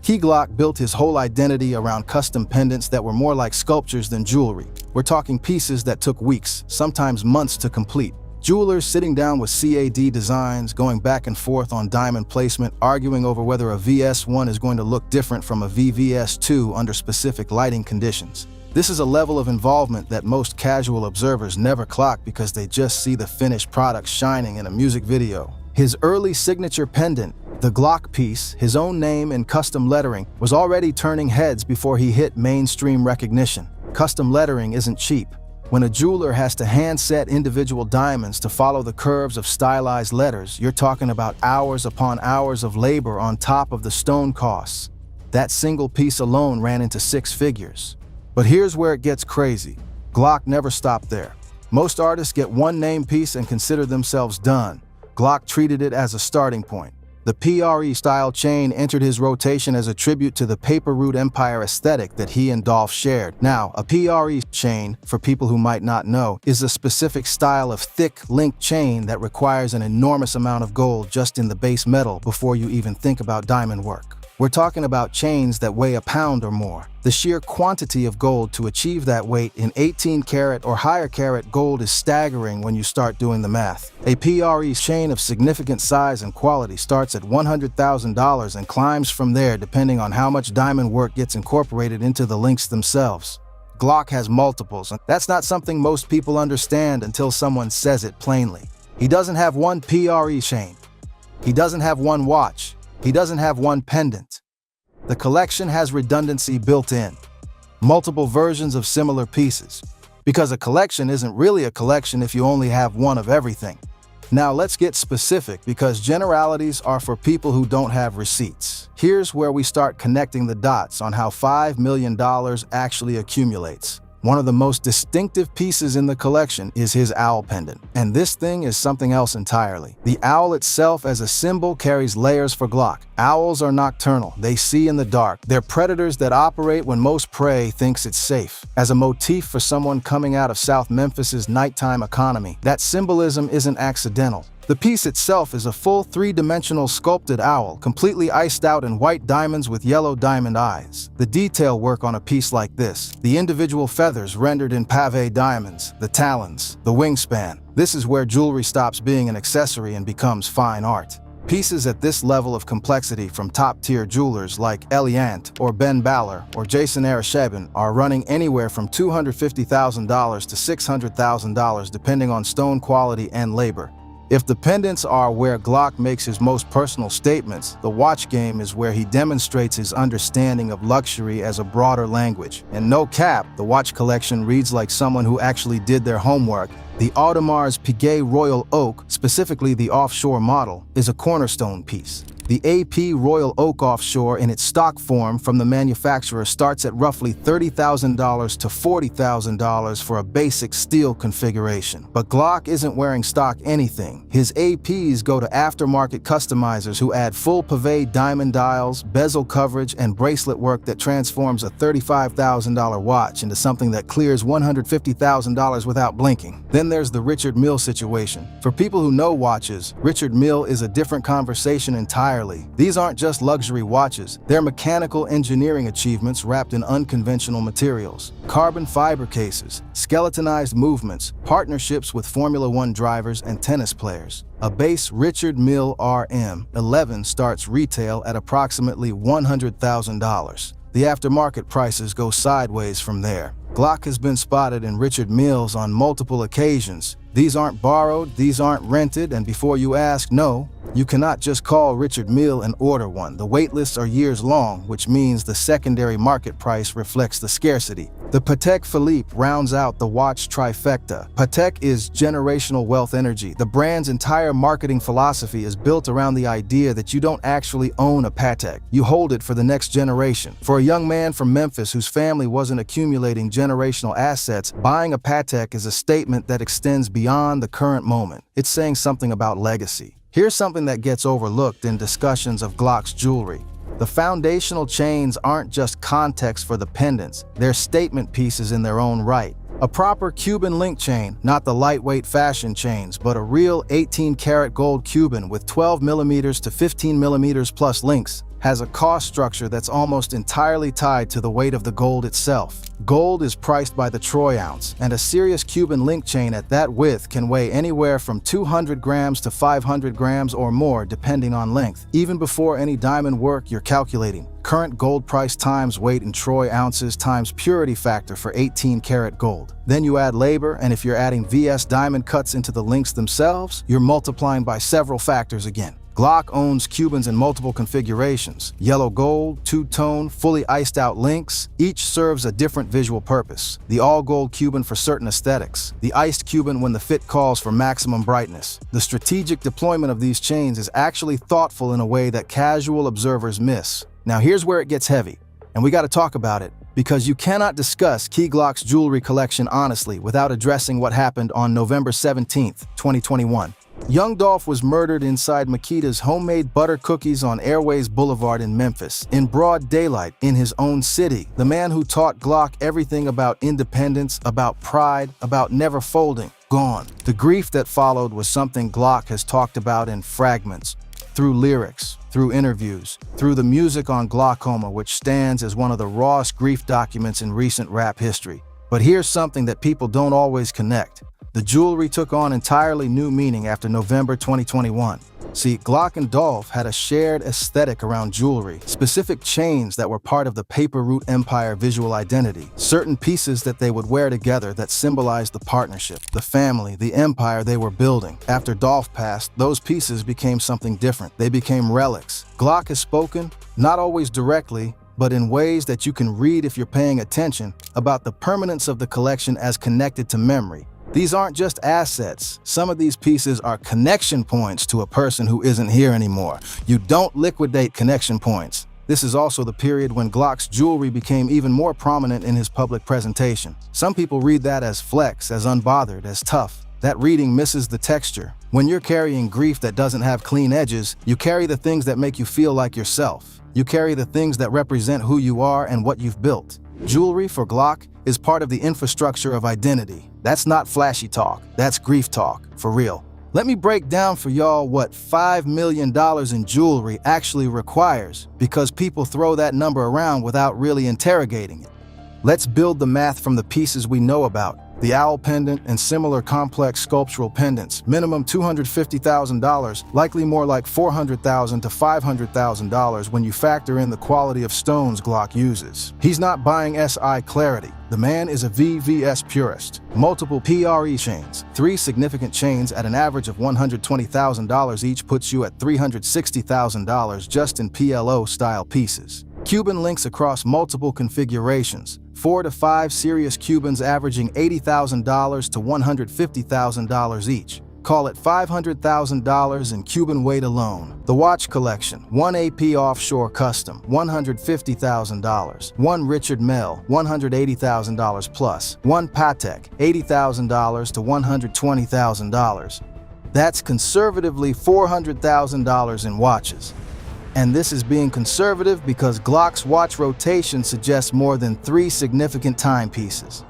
Glock built his whole identity around custom pendants that were more like sculptures than jewelry. We're talking pieces that took weeks, sometimes months to complete. Jewelers sitting down with CAD designs, going back and forth on diamond placement, arguing over whether a VS1 is going to look different from a VVS2 under specific lighting conditions. This is a level of involvement that most casual observers never clock because they just see the finished product shining in a music video. His early signature pendant, the Glock piece, his own name and custom lettering, was already turning heads before he hit mainstream recognition. Custom lettering isn't cheap. When a jeweler has to hand-set individual diamonds to follow the curves of stylized letters, you're talking about hours upon hours of labor on top of the stone costs. That single piece alone ran into 6 figures. But here's where it gets crazy. Glock never stopped there. Most artists get one name piece and consider themselves done. Glock treated it as a starting point. The PRE-style chain entered his rotation as a tribute to the paper route empire aesthetic that he and Dolph shared. Now, a PRE chain, for people who might not know, is a specific style of thick, linked chain that requires an enormous amount of gold just in the base metal before you even think about diamond work. We're talking about chains that weigh a pound or more. The sheer quantity of gold to achieve that weight in 18 karat or higher karat gold is staggering when you start doing the math. A PRE chain of significant size and quality starts at $100,000 and climbs from there depending on how much diamond work gets incorporated into the links themselves. Glock has multiples, and that's not something most people understand until someone says it plainly. He doesn't have one PRE chain. He doesn't have one watch. He doesn't have one pendant. The collection has redundancy built in. Multiple versions of similar pieces. Because a collection isn't really a collection if you only have one of everything. Now let's get specific, because generalities are for people who don't have receipts. Here's where we start connecting the dots on how $5 million actually accumulates. One of the most distinctive pieces in the collection is his owl pendant. And this thing is something else entirely. The owl itself as a symbol carries layers for Glock. Owls are nocturnal. They see in the dark. They're predators that operate when most prey thinks it's safe. As a motif for someone coming out of South Memphis's nighttime economy, that symbolism isn't accidental. The piece itself is a full 3-dimensional sculpted owl, completely iced out in white diamonds with yellow diamond eyes. The detail work on a piece like this, the individual feathers rendered in pave diamonds, the talons, the wingspan. This is where jewelry stops being an accessory and becomes fine art. Pieces at this level of complexity from top-tier jewelers like Eliant or Ben Baller or Jason Arashebin are running anywhere from $250,000 to $600,000 depending on stone quality and labor. If the pendants are where Glock makes his most personal statements, the watch game is where he demonstrates his understanding of luxury as a broader language. And no cap, the watch collection reads like someone who actually did their homework. The Audemars Piguet Royal Oak, specifically the offshore model, is a cornerstone piece. The AP Royal Oak Offshore in its stock form from the manufacturer starts at roughly $30,000 to $40,000 for a basic steel configuration. But Glock isn't wearing stock anything. His APs go to aftermarket customizers who add full pave diamond dials, bezel coverage, and bracelet work that transforms a $35,000 watch into something that clears $150,000 without blinking. Then there's the Richard Mille situation. For people who know watches, Richard Mille is a different conversation entirely. These aren't just luxury watches, they're mechanical engineering achievements wrapped in unconventional materials. Carbon fiber cases, skeletonized movements, partnerships with Formula One drivers and tennis players. A base Richard Mille RM11 starts retail at approximately $100,000. The aftermarket prices go sideways from there. Glock has been spotted in Richard Milles on multiple occasions. These aren't borrowed, these aren't rented, and before you ask, no, you cannot just call Richard Mille and order one. The wait lists are years long, which means the secondary market price reflects the scarcity. The Patek Philippe rounds out the watch trifecta. Patek is generational wealth energy. The brand's entire marketing philosophy is built around the idea that you don't actually own a Patek. You hold it for the next generation. For a young man from Memphis whose family wasn't accumulating generational assets, buying a Patek is a statement that extends beyond the current moment. It's saying something about legacy. Here's something that gets overlooked in discussions of Glock's jewelry. The foundational chains aren't just context for the pendants, they're statement pieces in their own right. A proper Cuban link chain, not the lightweight fashion chains, but a real 18-karat gold Cuban with 12mm to 15mm plus links, has a cost structure that's almost entirely tied to the weight of the gold itself. Gold is priced by the troy ounce, and a serious Cuban link chain at that width can weigh anywhere from 200 grams to 500 grams or more depending on length. Even before any diamond work you're calculating, current gold price times weight in troy ounces times purity factor for 18-karat gold. Then you add labor, and if you're adding VS diamond cuts into the links themselves, you're multiplying by several factors again. Glock owns Cubans in multiple configurations. Yellow gold, two-tone, fully iced out links. Each serves a different visual purpose. The all-gold Cuban for certain aesthetics. The iced Cuban when the fit calls for maximum brightness. The strategic deployment of these chains is actually thoughtful in a way that casual observers miss. Now here's where it gets heavy, and we gotta talk about it, because you cannot discuss Key Glock's jewelry collection honestly without addressing what happened on November 17th, 2021. Young Dolph was murdered inside Makita's homemade butter cookies on Airways Boulevard in Memphis, in broad daylight, in his own city. The man who taught Glock everything about independence, about pride, about never folding, gone. The grief that followed was something Glock has talked about in fragments, through lyrics, through interviews, through the music on Glaucoma, which stands as one of the rawest grief documents in recent rap history. But here's something that people don't always connect. The jewelry took on entirely new meaning after November 2021. See, Glock and Dolph had a shared aesthetic around jewelry, specific chains that were part of the Paper Route Empire visual identity, certain pieces that they would wear together that symbolized the partnership, the family, the empire they were building. After Dolph passed, those pieces became something different. They became relics. Glock has spoken, not always directly, but in ways that you can read if you're paying attention, about the permanence of the collection as connected to memory. These aren't just assets. Some of these pieces are connection points to a person who isn't here anymore. You don't liquidate connection points. This is also the period when Glock's jewelry became even more prominent in his public presentation. Some people read that as flex, as unbothered, as tough. That reading misses the texture. When you're carrying grief that doesn't have clean edges, you carry the things that make you feel like yourself. You carry the things that represent who you are and what you've built. Jewelry for Glock is part of the infrastructure of identity. That's not flashy talk, that's grief talk, for real. Let me break down for y'all what $5 million in jewelry actually requires, because people throw that number around without really interrogating it. Let's build the math from the pieces we know about. The owl pendant and similar complex sculptural pendants, minimum $250,000, likely more like $400,000 to $500,000 when you factor in the quality of stones Glock uses. He's not buying SI clarity. The man is a VVS purist. Multiple PRE chains, 3 significant chains at an average of $120,000 each puts you at $360,000 just in PLO-style pieces. Cuban links across multiple configurations, 4 to 5 serious Cubans averaging $80,000 to $150,000 each. Call it $500,000 in Cuban weight alone. The watch collection, 1 AP offshore custom, $150,000. 1 Richard Mille, $180,000 plus. 1 Patek, $80,000 to $120,000. That's conservatively $400,000 in watches. And this is being conservative because Glock's watch rotation suggests more than 3 significant timepieces.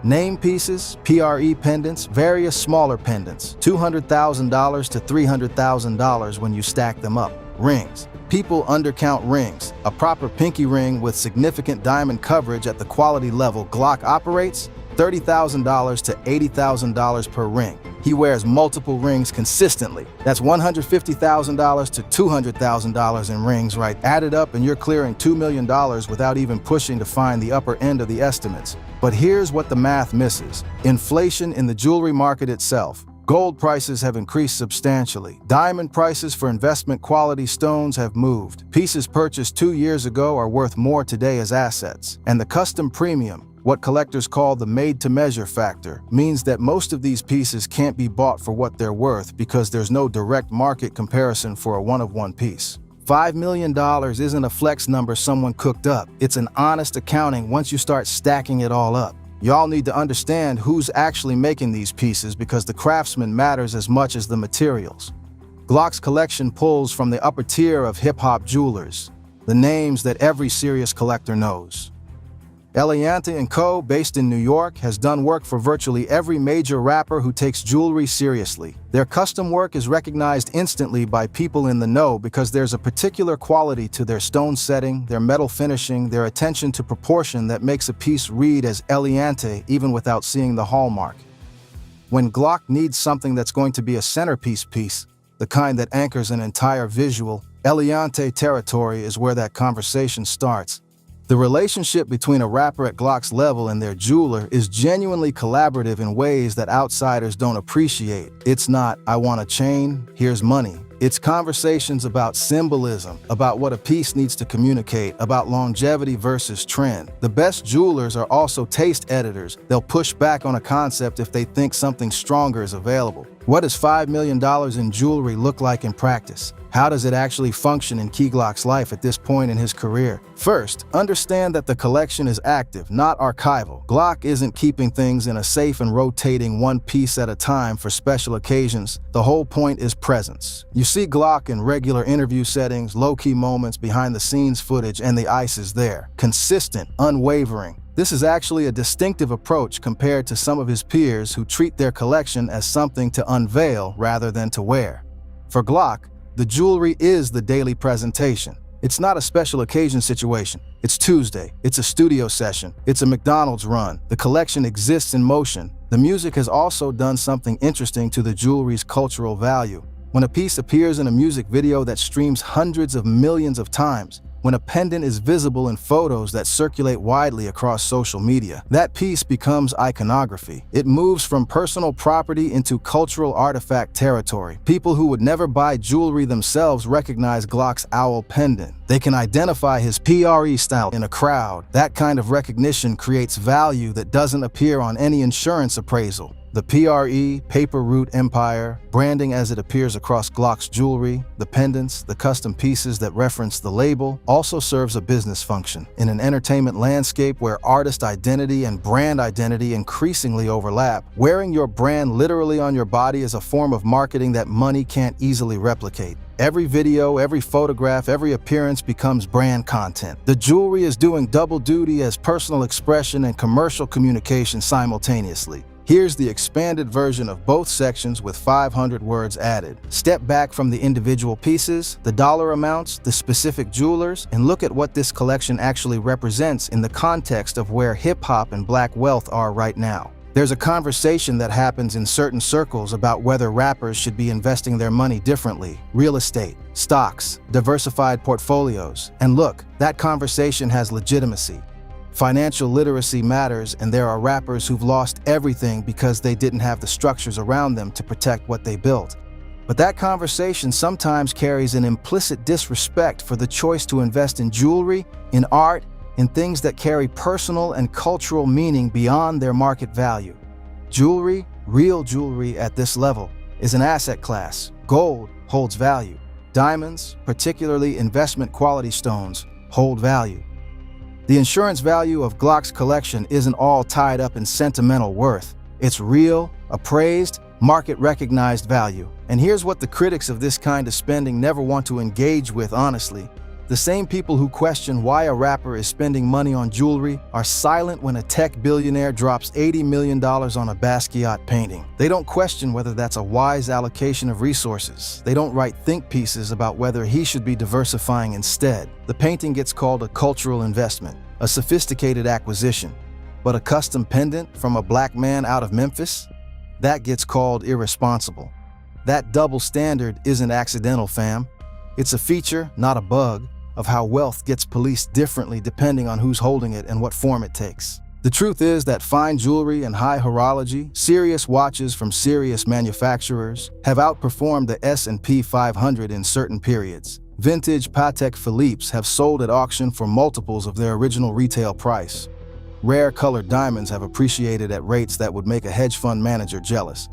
Name pieces, PRE pendants, various smaller pendants, $200,000 to $300,000 when you stack them up. Rings. People undercount rings. A proper pinky ring with significant diamond coverage at the quality level Glock operates $30,000 to $80,000 per ring. He wears multiple rings consistently. That's $150,000 to $200,000 in rings, right? Added up and you're clearing $2 million without even pushing to find the upper end of the estimates. But here's what the math misses. Inflation in the jewelry market itself. Gold prices have increased substantially. Diamond prices for investment quality stones have moved. Pieces purchased 2 years ago are worth more today as assets. And the custom premium, what collectors call the made-to-measure factor, means that most of these pieces can't be bought for what they're worth because there's no direct market comparison for a one-of-one piece. $5 million isn't a flex number someone cooked up. It's an honest accounting once you start stacking it all up. Y'all need to understand who's actually making these pieces because the craftsman matters as much as the materials. Glock's collection pulls from the upper tier of hip-hop jewelers, the names that every serious collector knows. Eliante & Co., based in New York, has done work for virtually every major rapper who takes jewelry seriously. Their custom work is recognized instantly by people in the know because there's a particular quality to their stone setting, their metal finishing, their attention to proportion that makes a piece read as Eliante even without seeing the hallmark. When Glock needs something that's going to be a centerpiece piece, the kind that anchors an entire visual, Eliante territory is where that conversation starts. The relationship between a rapper at Glock's level and their jeweler is genuinely collaborative in ways that outsiders don't appreciate. It's not, I want a chain, here's money. It's conversations about symbolism, about what a piece needs to communicate, about longevity versus trend. The best jewelers are also taste editors. They'll push back on a concept if they think something stronger is available. What does $5 million in jewelry look like in practice? How does it actually function in Key Glock's life at this point in his career? First, understand that the collection is active, not archival. Glock isn't keeping things in a safe and rotating one piece at a time for special occasions. The whole point is presence. You see Glock in regular interview settings, low-key moments, behind-the-scenes footage, and the ice is there. Consistent, unwavering. This is actually a distinctive approach compared to some of his peers who treat their collection as something to unveil rather than to wear. For Glock, the jewelry is the daily presentation. It's not a special occasion situation. It's Tuesday. It's a studio session. It's a McDonald's run. The collection exists in motion. The music has also done something interesting to the jewelry's cultural value. When a piece appears in a music video that streams hundreds of millions of times, when a pendant is visible in photos that circulate widely across social media, that piece becomes iconography. It moves from personal property into cultural artifact territory. People who would never buy jewelry themselves recognize Glock's owl pendant. They can identify his PRE style in a crowd. That kind of recognition creates value that doesn't appear on any insurance appraisal. The PRE, Paper Route Empire, branding as it appears across Glock's jewelry, the pendants, the custom pieces that reference the label, also serves a business function. In an entertainment landscape where artist identity and brand identity increasingly overlap, wearing your brand literally on your body is a form of marketing that money can't easily replicate. Every video, every photograph, every appearance becomes brand content. The jewelry is doing double duty as personal expression and commercial communication simultaneously. Here's the expanded version of both sections with 500 words added. Step back from the individual pieces, the dollar amounts, the specific jewelers, and look at what this collection actually represents in the context of where hip-hop and black wealth are right now. There's a conversation that happens in certain circles about whether rappers should be investing their money differently. Real estate, stocks, diversified portfolios. And look, that conversation has legitimacy. Financial literacy matters, and there are rappers who've lost everything because they didn't have the structures around them to protect what they built. But that conversation sometimes carries an implicit disrespect for the choice to invest in jewelry, in art, in things that carry personal and cultural meaning beyond their market value. Jewelry, real jewelry at this level, is an asset class. Gold holds value. Diamonds, particularly investment quality stones, hold value. The insurance value of Glock's collection isn't all tied up in sentimental worth. It's real, appraised, market-recognized value. And here's what the critics of this kind of spending never want to engage with honestly. The same people who question why a rapper is spending money on jewelry are silent when a tech billionaire drops $80 million on a Basquiat painting. They don't question whether that's a wise allocation of resources. They don't write think pieces about whether he should be diversifying instead. The painting gets called a cultural investment, a sophisticated acquisition. but a custom pendant from a black man out of Memphis? That gets called irresponsible. That double standard isn't accidental, fam. It's a feature, not a bug, of how wealth gets policed differently depending on who's holding it and what form it takes. The truth is that fine jewelry and high horology, serious watches from serious manufacturers, have outperformed the S&P 500 in certain periods. Vintage Patek Philippe's have sold at auction for multiples of their original retail price. Rare colored diamonds have appreciated at rates that would make a hedge fund manager jealous.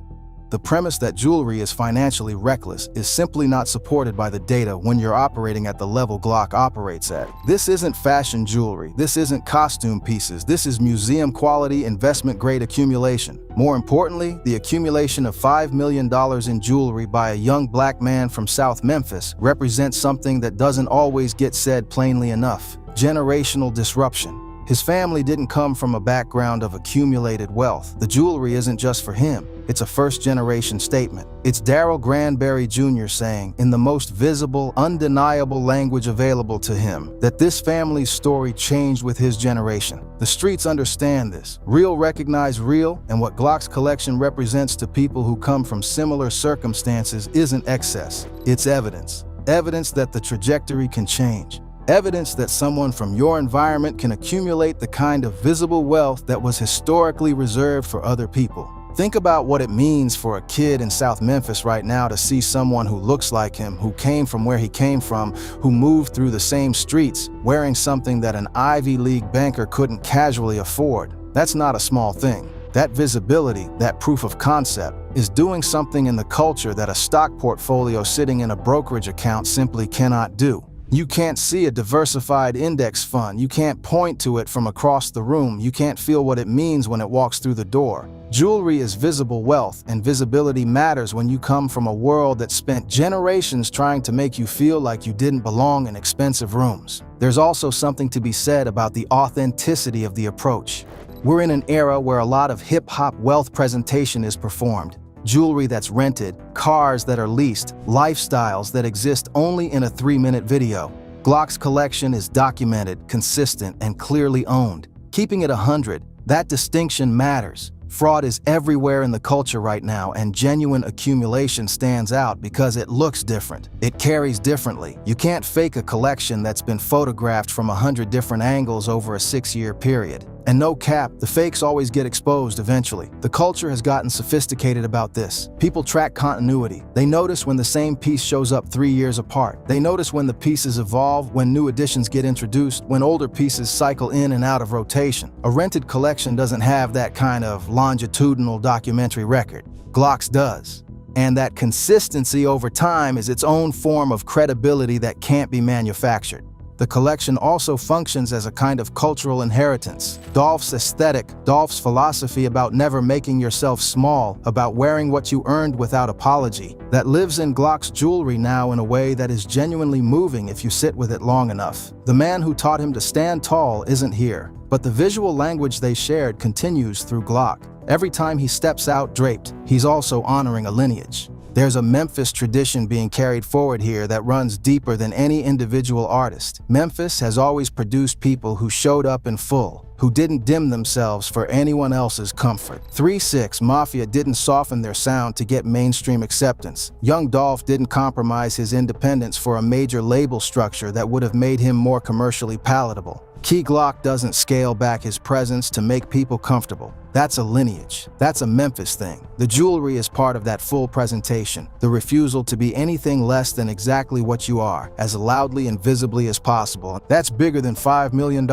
The premise that jewelry is financially reckless is simply not supported by the data when you're operating at the level Glock operates at. This isn't fashion jewelry. This isn't costume pieces. This is museum-quality, investment-grade accumulation. More importantly, the accumulation of $5 million in jewelry by a young black man from South Memphis represents something that doesn't always get said plainly enough: generational disruption. His family didn't come from a background of accumulated wealth. The jewelry isn't just for him. It's a first-generation statement. It's Daryl Granberry Jr. saying, in the most visible, undeniable language available to him, that this family's story changed with his generation. The streets understand this. Real recognize real, and what Glock's collection represents to people who come from similar circumstances isn't excess. It's evidence. Evidence that the trajectory can change. Evidence that someone from your environment can accumulate the kind of visible wealth that was historically reserved for other people. Think about what it means for a kid in South Memphis right now to see someone who looks like him, who came from where he came from, who moved through the same streets, wearing something that an Ivy League banker couldn't casually afford. That's not a small thing. That visibility, that proof of concept, is doing something in the culture that a stock portfolio sitting in a brokerage account simply cannot do. You can't see a diversified index fund. You can't point to it from across the room. You can't feel what it means when it walks through the door. Jewelry is visible wealth, and visibility matters when you come from a world that spent generations trying to make you feel like you didn't belong in expensive rooms. There's also something to be said about the authenticity of the approach. We're in an era where a lot of hip-hop wealth presentation is performed. Jewelry that's rented, cars that are leased, lifestyles that exist only in a 3-minute video. Glock's collection is documented, consistent, and clearly owned. Keeping it 100, that distinction matters. Fraud is everywhere in the culture right now, and genuine accumulation stands out because it looks different. It carries differently. You can't fake a collection that's been photographed from 100 different angles over a 6-year period. And no cap, the fakes always get exposed eventually. The culture has gotten sophisticated about this. People track continuity. They notice when the same piece shows up 3 years apart. They notice when the pieces evolve, when new additions get introduced, when older pieces cycle in and out of rotation. A rented collection doesn't have that kind of longitudinal documentary record. Glock's does. And that consistency over time is its own form of credibility that can't be manufactured. The collection also functions as a kind of cultural inheritance. Dolph's aesthetic, Dolph's philosophy about never making yourself small, about wearing what you earned without apology, that lives in Glock's jewelry now in a way that is genuinely moving if you sit with it long enough. The man who taught him to stand tall isn't here, but the visual language they shared continues through Glock. Every time he steps out draped, he's also honoring a lineage. There's a Memphis tradition being carried forward here that runs deeper than any individual artist. Memphis has always produced people who showed up in full, who didn't dim themselves for anyone else's comfort. 3-6 Mafia didn't soften their sound to get mainstream acceptance. Young Dolph didn't compromise his independence for a major label structure that would have made him more commercially palatable. Key Glock doesn't scale back his presence to make people comfortable. That's a lineage. That's a Memphis thing. The jewelry is part of that full presentation, the refusal to be anything less than exactly what you are, as loudly and visibly as possible. That's bigger than $5 million.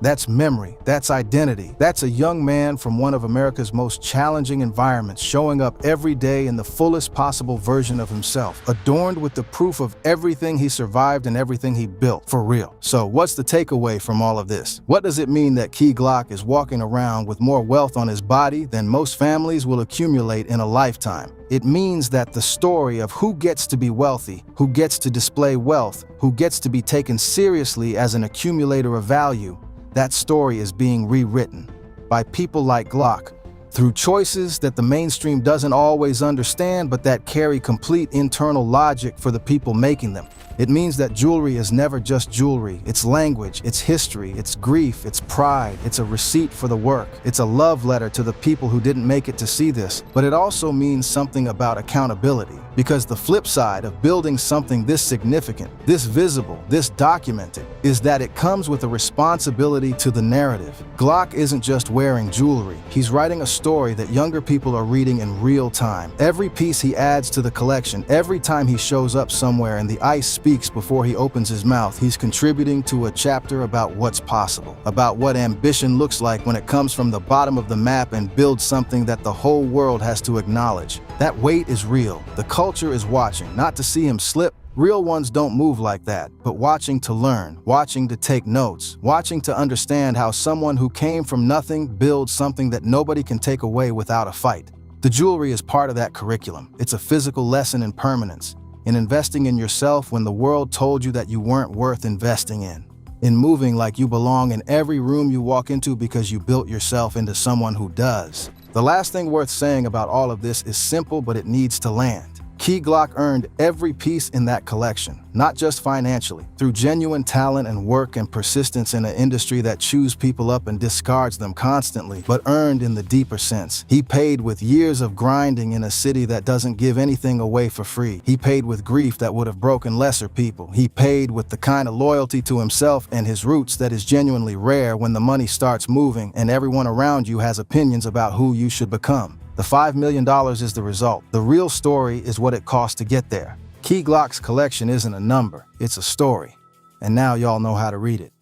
That's memory. That's identity. That's a young man from one of America's most challenging environments showing up every day in the fullest possible version of himself, adorned with the proof of everything he survived and everything he built, for real. So what's the takeaway from all of this? What does it mean that Key Glock is walking around with more wealth on his body than most families will accumulate in a lifetime? It means that the story of who gets to be wealthy, who gets to display wealth, who gets to be taken seriously as an accumulator of value, that story is being rewritten by people like Glock. through choices that the mainstream doesn't always understand, but that carry complete internal logic for the people making them. It means that jewelry is never just jewelry. It's language, it's history, it's grief, it's pride, it's a receipt for the work. It's a love letter to the people who didn't make it to see this. But it also means something about accountability. Because the flip side of building something this significant, this visible, this documented, is that it comes with a responsibility to the narrative. Glock isn't just wearing jewelry. He's writing a story that younger people are reading in real time. Every piece he adds to the collection, every time he shows up somewhere and the ice speaks before he opens his mouth, he's contributing to a chapter about what's possible, about what ambition looks like when it comes from the bottom of the map and builds something that the whole world has to acknowledge. That weight is real. The culture is watching, not to see him slip. Real ones don't move like that, but watching to learn, watching to take notes, watching to understand how someone who came from nothing builds something that nobody can take away without a fight. The jewelry is part of that curriculum. It's a physical lesson in permanence, in investing in yourself when the world told you that you weren't worth investing in moving like you belong in every room you walk into because you built yourself into someone who does. The last thing worth saying about all of this is simple, but it needs to land. Key Glock earned every piece in that collection, not just financially, through genuine talent and work and persistence in an industry that chews people up and discards them constantly, but earned in the deeper sense. He paid with years of grinding in a city that doesn't give anything away for free. He paid with grief that would have broken lesser people. He paid with the kind of loyalty to himself and his roots that is genuinely rare when the money starts moving and everyone around you has opinions about who you should become. The $5 million is the result. The real story is what it cost to get there. Key Glock's collection isn't a number, it's a story. And now y'all know how to read it.